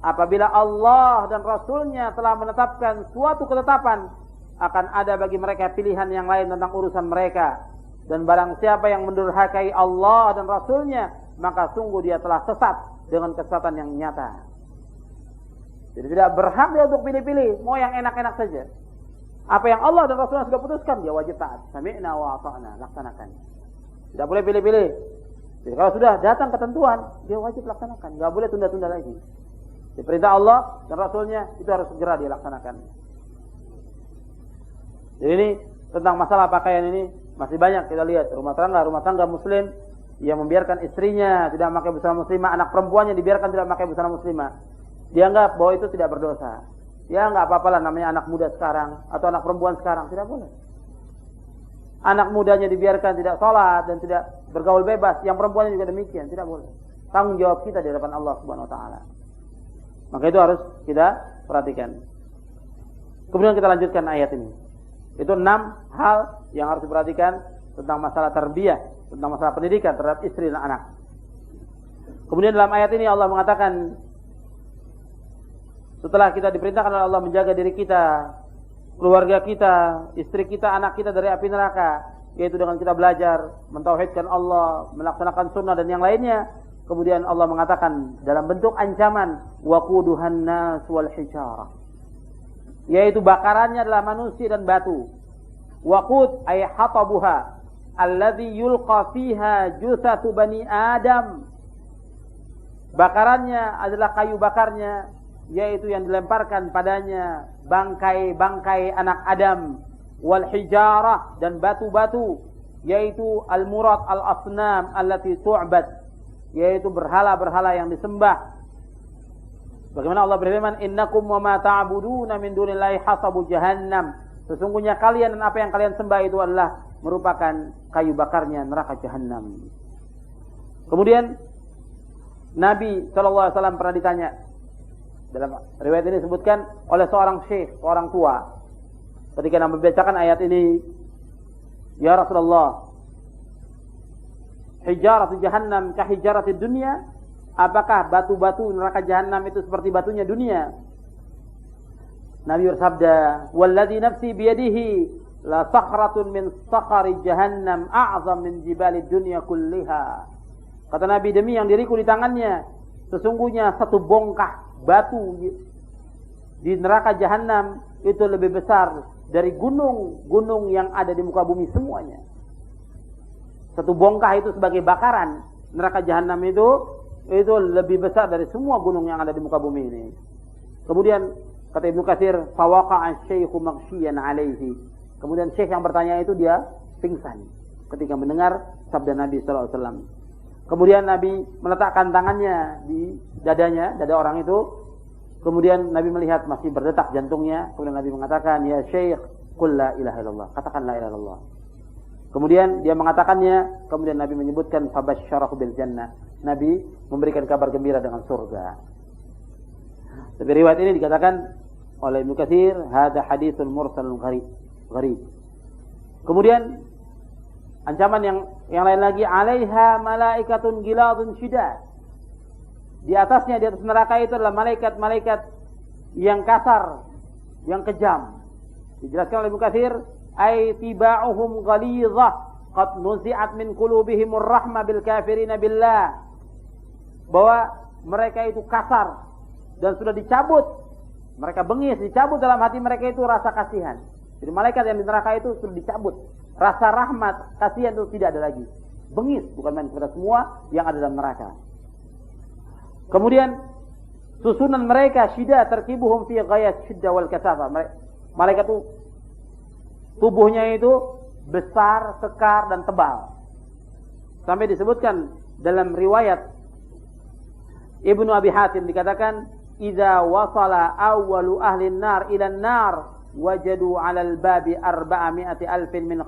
apabila Allah dan Rasulnya telah menetapkan suatu ketetapan, akan ada bagi mereka pilihan yang lain tentang urusan mereka. Dan barang siapa yang mendurhakai Allah dan Rasulnya, maka sungguh dia telah sesat dengan kesesatan yang nyata. Jadi tidak berhak dia untuk pilih-pilih, mau yang enak-enak saja. Apa yang Allah dan Rasulnya sudah putuskan, dia wajib taat. Sami'na wa ata'na, laksanakan. Tidak boleh pilih-pilih. Jadi kalau sudah datang ketentuan, dia wajib laksanakan. Tidak boleh tunda-tunda lagi. Di perintah Allah dan Rasulnya itu harus segera dilaksanakan. Jadi ini tentang masalah pakaian ini masih banyak kita lihat rumah tangga Muslim yang membiarkan istrinya tidak memakai busana muslimah, anak perempuannya dibiarkan tidak memakai busana muslimah. Dianggap bahwa itu tidak berdosa. Ya nggak apa-apalah namanya anak muda sekarang atau anak perempuan sekarang, tidak boleh. Anak mudanya dibiarkan tidak sholat dan tidak bergaul bebas, yang perempuannya juga demikian, tidak boleh. Tanggung jawab kita di hadapan Allah Subhanahu wa taala. Maka itu harus kita perhatikan. Kemudian kita lanjutkan ayat ini. Itu 6 hal yang harus diperhatikan tentang masalah tarbiyah, tentang masalah pendidikan terhadap istri dan anak. Kemudian dalam ayat ini Allah mengatakan, setelah kita diperintahkan oleh Allah menjaga diri kita, keluarga kita, istri kita, anak kita dari api neraka, yaitu dengan kita belajar mentauhidkan Allah, melaksanakan sunnah dan yang lainnya. Kemudian Allah mengatakan dalam bentuk ancaman, waquduhan nas wal hijarah, yaitu bakarannya adalah manusia dan batu. Waqud ay hatabuha alladhi yulqa fiha jutsatu bani Adam. Bakarannya adalah kayu bakarnya, yaitu yang dilemparkan padanya bangkai-bangkai anak Adam. Wal hijarah, dan batu-batu, yaitu al-murad al-asnam allati tu'bad, yaitu berhala-berhala yang disembah. Bagaimana Allah berfirman, innakum wa ma ta'buduna min dunillahi hasabu jahannam. Sesungguhnya kalian dan apa yang kalian sembah itu adalah merupakan kayu bakarnya neraka jahannam. Kemudian Nabi SAW pernah ditanya, dalam riwayat ini disebutkan oleh seorang syekh, orang tua, ketika Nabi membacakan ayat ini, ya Rasulullah, hijaratu jahannam ka hijarati dunia, apakah batu-batu neraka jahanam itu seperti batunya dunia? Nabi bersabda, walladzi nafsi biyadihi la sakhratun min sakhari jahannam a'zam min jibali dunya kulliha. Kata Nabi, demi yang diriku di tangannya, sesungguhnya satu bongkah batu di neraka jahanam itu lebih besar dari gunung-gunung yang ada di muka bumi semuanya. Satu bongkah itu sebagai bakaran neraka jahanam itu itu lebih besar dari semua gunung yang ada di muka bumi ini. Kemudian kata Ibnu Katsir, fawaqa'a asy-syaikhu maghsyiyan 'alaihi. Kemudian syekh yang bertanya itu dia pingsan ketika mendengar sabda Nabi sallallahu alaihi wasallam. Kemudian Nabi meletakkan tangannya di dadanya, dada orang itu. Kemudian Nabi melihat masih berdetak jantungnya. Kemudian Nabi mengatakan, "Ya syekh, qul la ilaha illallah." Katakan la ilaha illallah. Kemudian dia mengatakannya, kemudian Nabi menyebutkan fabasysyarahu bil jannah. Nabi memberikan kabar gembira dengan surga. Tapi riwayat ini dikatakan oleh Ibnu Katsir, hadza haditsul mursalun gharib. Kemudian ancaman yang lain lagi, alaiha malaikatun giladun syidad. Di atasnya, di atas neraka itu adalah malaikat-malaikat yang kasar, yang kejam. Dijelaskan oleh Ibnu Katsir, ay tiba'uhum ghalidhah qad nuzi'at min qulubihimur rahmah bil kafirina billah. Bahwa mereka itu kasar dan sudah dicabut, mereka bengis, dicabut dalam hati mereka itu rasa kasihan. Jadi malaikat yang di neraka itu sudah dicabut, rasa rahmat, kasihan itu tidak ada lagi. Bengis, bukan main, kepada semua yang ada dalam neraka. Kemudian susunan mereka syiddah terkibuhum fi ghayat syiddah wal kasafa. Malaikat itu tubuhnya itu besar, kekar dan tebal. Sampai disebutkan dalam riwayat Ibnu Abi Hatim dikatakan, "Idza wasala awwalu ahli an-nar ila an-nar wajadu 'ala al-babi 400,000 min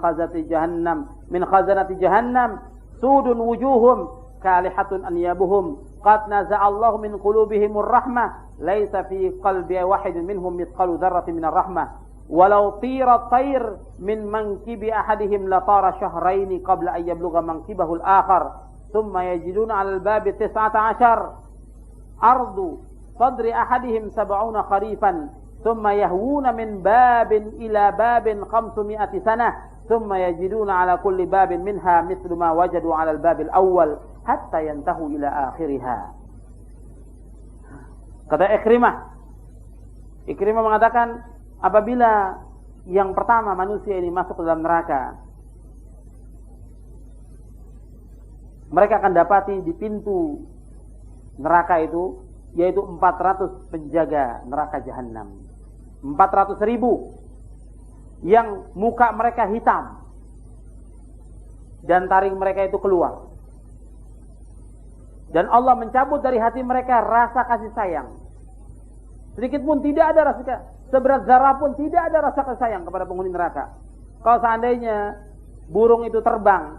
khazanati jahannam sudun wujuhum kalihatun anyabuhum qad naza'allahu min qulubihimur rahmah laisa fi qalbi wahidin minhum mithqalu dzarratin minar rahmah walau tira tayr min mankibi ahadihim la tara shahrayn qabla an yablugha mankibahu al-akhar thumma yajiduna 'ala al-babi 19 ardu sadri ahadihim 70 kharifan thumma yahwuna min babin ila babin 500 sanah thumma yajiduna 'ala kulli babin minha mithlu ma wajadu 'ala al-babil awwal hatta yantahu ila akhiriha." Kata Ikrimah mengatakan, apabila yang pertama manusia ini masuk ke dalam neraka, mereka akan dapati di pintu neraka itu, yaitu 400 penjaga neraka jahanam. 400.000 yang muka mereka hitam dan taring mereka itu keluar. Dan Allah mencabut dari hati mereka rasa kasih sayang. Sedikit pun tidak ada rasa, seberat zarah pun tidak ada rasa kasih sayang kepada penghuni neraka. Kalau seandainya burung itu terbang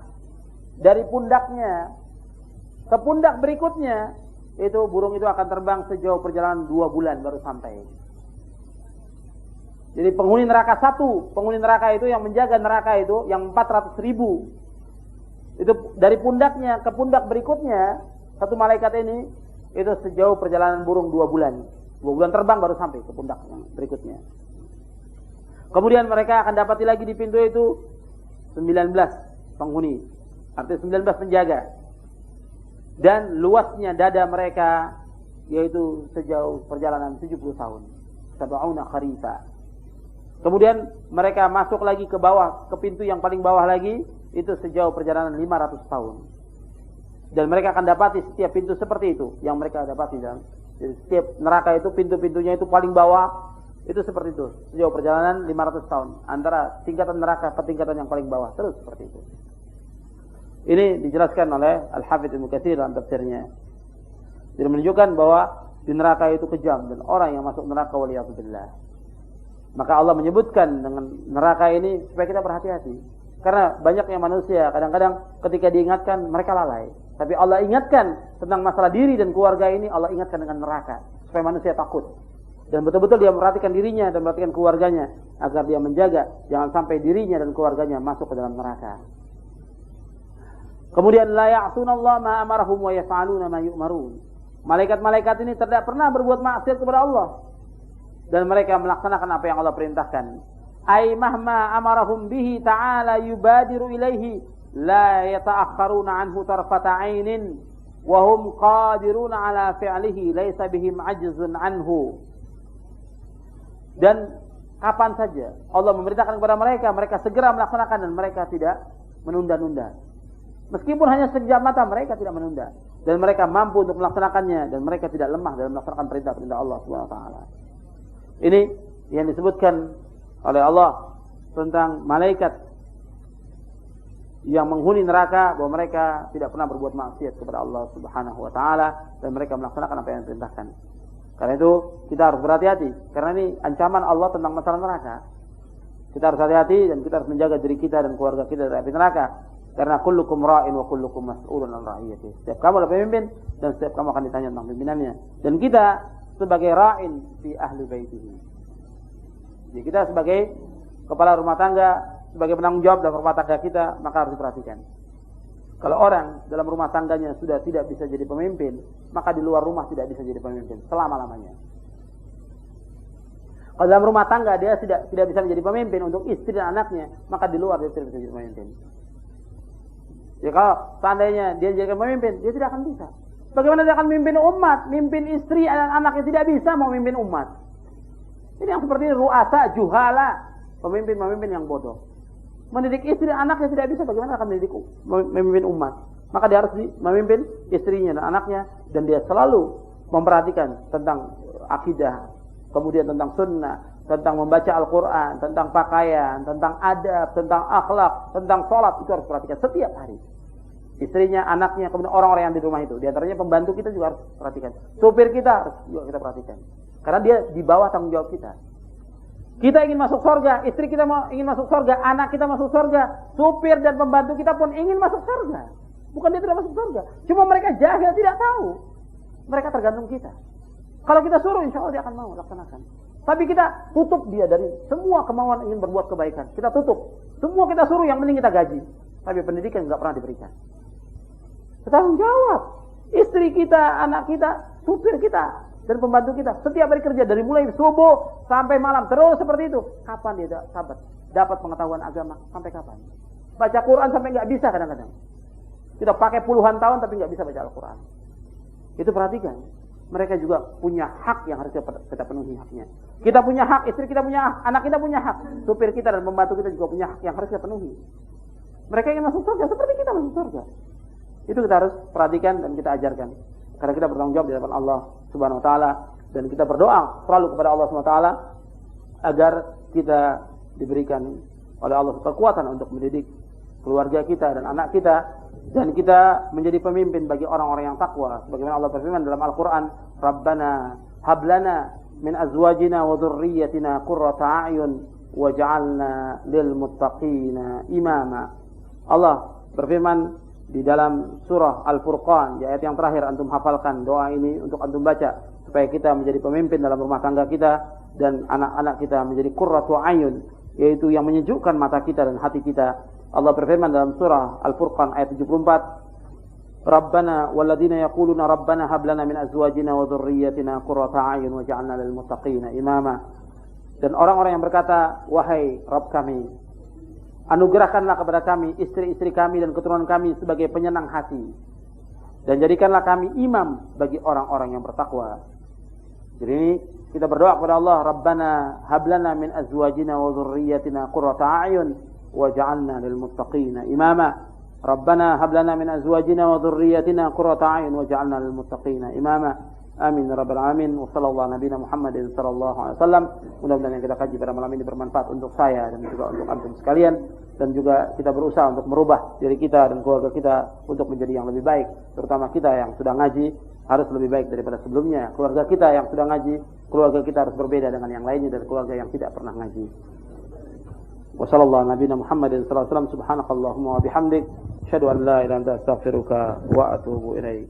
dari pundaknya ke pundak berikutnya, itu burung itu akan terbang sejauh perjalanan 2 bulan baru sampai. Jadi penghuni neraka itu yang menjaga neraka itu, yang 400.000, itu dari pundaknya ke pundak berikutnya, satu malaikat ini itu sejauh perjalanan burung 2 bulan. 2 bulan terbang baru sampai ke pundak yang berikutnya. Kemudian mereka akan dapati lagi di pintu itu 19 penghuni, artinya 19 penjaga. Dan luasnya dada mereka yaitu sejauh perjalanan 70 tahun. 70 kharifa. Kemudian mereka masuk lagi ke bawah, ke pintu yang paling bawah lagi, itu sejauh perjalanan 500 tahun. Dan mereka akan dapati setiap pintu seperti itu yang mereka dapati dalam. Jadi setiap neraka itu pintu-pintunya itu paling bawah, itu seperti itu, sejauh perjalanan 500 tahun. Antara tingkatan neraka ke tingkatan yang paling bawah, terus seperti itu. Ini dijelaskan oleh Al-Hafidz Ibnu Katsir dalam tafsirnya. Jadi menunjukkan bahwa di neraka itu kejam dan orang yang masuk neraka waliyadzubillah. Maka Allah menyebutkan dengan neraka ini supaya kita berhati-hati. Karena banyaknya manusia kadang-kadang ketika diingatkan mereka lalai. Tapi Allah ingatkan tentang masalah diri dan keluarga ini, Allah ingatkan dengan neraka supaya manusia takut. Dan betul-betul dia memperhatikan dirinya dan memperhatikan keluarganya agar dia menjaga jangan sampai dirinya dan keluarganya masuk ke dalam neraka. Kemudian la ya'sunallaha ma amarahum wa yaf'aluna ma yu'marun. Malaikat-malaikat ini tidak pernah berbuat maksiat kepada Allah dan mereka melaksanakan apa yang Allah perintahkan. Ai mahma amarahum bihi ta'ala yubadiru ilaihi la yata'akhkharuna anhu tarfata 'ainin wa hum qadiruna 'ala fi'lihi laisa bihim 'ajzun anhu. Dan kapan saja Allah memerintahkan kepada mereka, mereka segera melaksanakan dan mereka tidak menunda-nunda. Meskipun hanya sekejap mata mereka tidak menunda. dan mereka mampu untuk melaksanakannya, dan mereka tidak lemah dalam melaksanakan perintah-perintah Allah Subhanahu wa taala. Ini yang disebutkan oleh Allah tentang malaikat yang menghuni neraka, bahwa mereka tidak pernah berbuat maksiat kepada Allah Subhanahu wa taala, dan mereka melaksanakan apa yang diperintahkan. Karena itu kita harus berhati-hati, karena ini ancaman Allah tentang masalah neraka. Kita harus hati-hati dan kita harus menjaga diri kita dan keluarga kita dari api neraka. Karena kullukum ra'in wa kullukum mas'ulun an ra'iyatihi. Setiap kamu adalah pemimpin dan setiap kamu akan ditanya tentang pimpinannya. Dan kita sebagai ra'in fi ahli baitihi. Jadi kita sebagai kepala rumah tangga, sebagai penanggung jawab dalam rumah tangga kita, maka harus diperhatikan. Kalau orang dalam rumah tangganya sudah tidak bisa jadi pemimpin, maka di luar rumah tidak bisa jadi pemimpin selama-lamanya. Kalau dalam rumah tangga dia tidak bisa menjadi pemimpin untuk istri dan anaknya, maka di luar dia tidak bisa jadi pemimpin. Ya kalau seandainya dia jadi pemimpin, dia tidak akan bisa. Bagaimana dia akan memimpin umat, mimpin istri dan anaknya tidak bisa mau memimpin umat. Ini yang seperti ru'asa, juhala, pemimpin-pemimpin yang bodoh. Mendidik istri dan anaknya tidak bisa, bagaimana akan memimpin umat? Maka dia harus memimpin istrinya dan anaknya, dan dia selalu memperhatikan tentang akidah, kemudian tentang sunnah, tentang membaca Al-Quran, tentang pakaian, tentang adab, tentang akhlak, tentang sholat, itu harus perhatikan setiap hari. Istrinya, anaknya, kemudian orang-orang yang di rumah itu. Di antaranya pembantu kita juga harus perhatikan. Supir kita harus juga kita perhatikan. Karena dia di bawah tanggung jawab kita. Kita ingin masuk surga, istri kita ingin masuk surga, anak kita masuk surga, supir dan pembantu kita pun ingin masuk surga. Bukan dia tidak masuk surga, cuma mereka jahil, tidak tahu. Mereka tergantung kita. Kalau kita suruh, insya Allah dia akan mau laksanakan. Tapi kita tutup dia dari semua kemauan ingin berbuat kebaikan. Kita tutup. Semua kita suruh, yang penting kita gaji. Tapi pendidikan nggak pernah diberikan. Bertanggung jawab. Istri kita, anak kita, supir kita, dan pembantu kita. Setiap hari kerja dari mulai subuh sampai malam. Terus seperti itu. Kapan dia dapat pengetahuan agama? Sampai kapan? Baca Quran sampai nggak bisa kadang-kadang. Kita pakai puluhan tahun tapi nggak bisa baca Al-Quran. Itu perhatikan. Mereka juga punya hak yang harus kita penuhi haknya. Kita punya hak, istri kita punya hak, anak kita punya hak, supir kita dan pembantu kita juga punya hak yang harus kita penuhi. Mereka ingin masuk surga seperti kita masuk surga. Itu kita harus perhatikan dan kita ajarkan. Karena kita bertanggung jawab di hadapan Allah Subhanahu wa taala, dan kita berdoa selalu kepada Allah Subhanahu wa taala agar kita diberikan oleh Allah kekuatan untuk mendidik keluarga kita dan anak kita, dan kita menjadi pemimpin bagi orang-orang yang takwa. Sebagaimana Allah berfirman dalam Al-Quran, Rabbana hablana min azwajina wa dhurriyyatina qurrata a'yun waj'alna lil muttaqina imama. Allah berfirman di dalam surah Al-Furqan, di ayat yang terakhir, antum hafalkan doa ini untuk antum baca, supaya kita menjadi pemimpin dalam rumah tangga kita, dan anak-anak kita menjadi qurratu a'yun, yaitu yang menyejukkan mata kita dan hati kita. Allah berfirman dalam surah Al-Furqan ayat 74, Rabbana walladzina yaquluna Rabbana hab lana min azwajina wa dhurriyyatina qurrata a'yun waj'alna lil muttaqina imama. Dan orang-orang yang berkata, wahai Rabb kami, anugerahkanlah kepada kami istri-istri kami dan keturunan kami sebagai penyenang hati, dan jadikanlah kami imam bagi orang-orang yang bertakwa. Jadi ini kita berdoa kepada Allah, Rabbana hab lana min azwajina wa dhurriyyatina qurrata a'yun waj'alna lil muttaqina imama. Rabbana hab lana min azwajina wa dhurriyyatina qurrata a'yun waj'alna lil muttaqina imama. Amin ya rabbal alamin. Wa sallallahu nabiyana Muhammadin sallallahu alaihi wasallam. Mudah-mudahan yang kita kaji pada malam ini bermanfaat untuk saya dan juga untuk antum sekalian, dan juga kita berusaha untuk merubah diri kita dan keluarga kita untuk menjadi yang lebih baik. Terutama kita yang sudah ngaji harus lebih baik daripada sebelumnya. Keluarga kita yang sudah ngaji, keluarga kita harus berbeda dengan yang lainnya dari keluarga yang tidak pernah ngaji. Wa sallallahu nabiyana Muhammadin sallallahu alaihi wasallam. Subhanakallahumma wa bihamdik, asyhadu an la ilaha illa anta astaghfiruka wa atubu ilaik.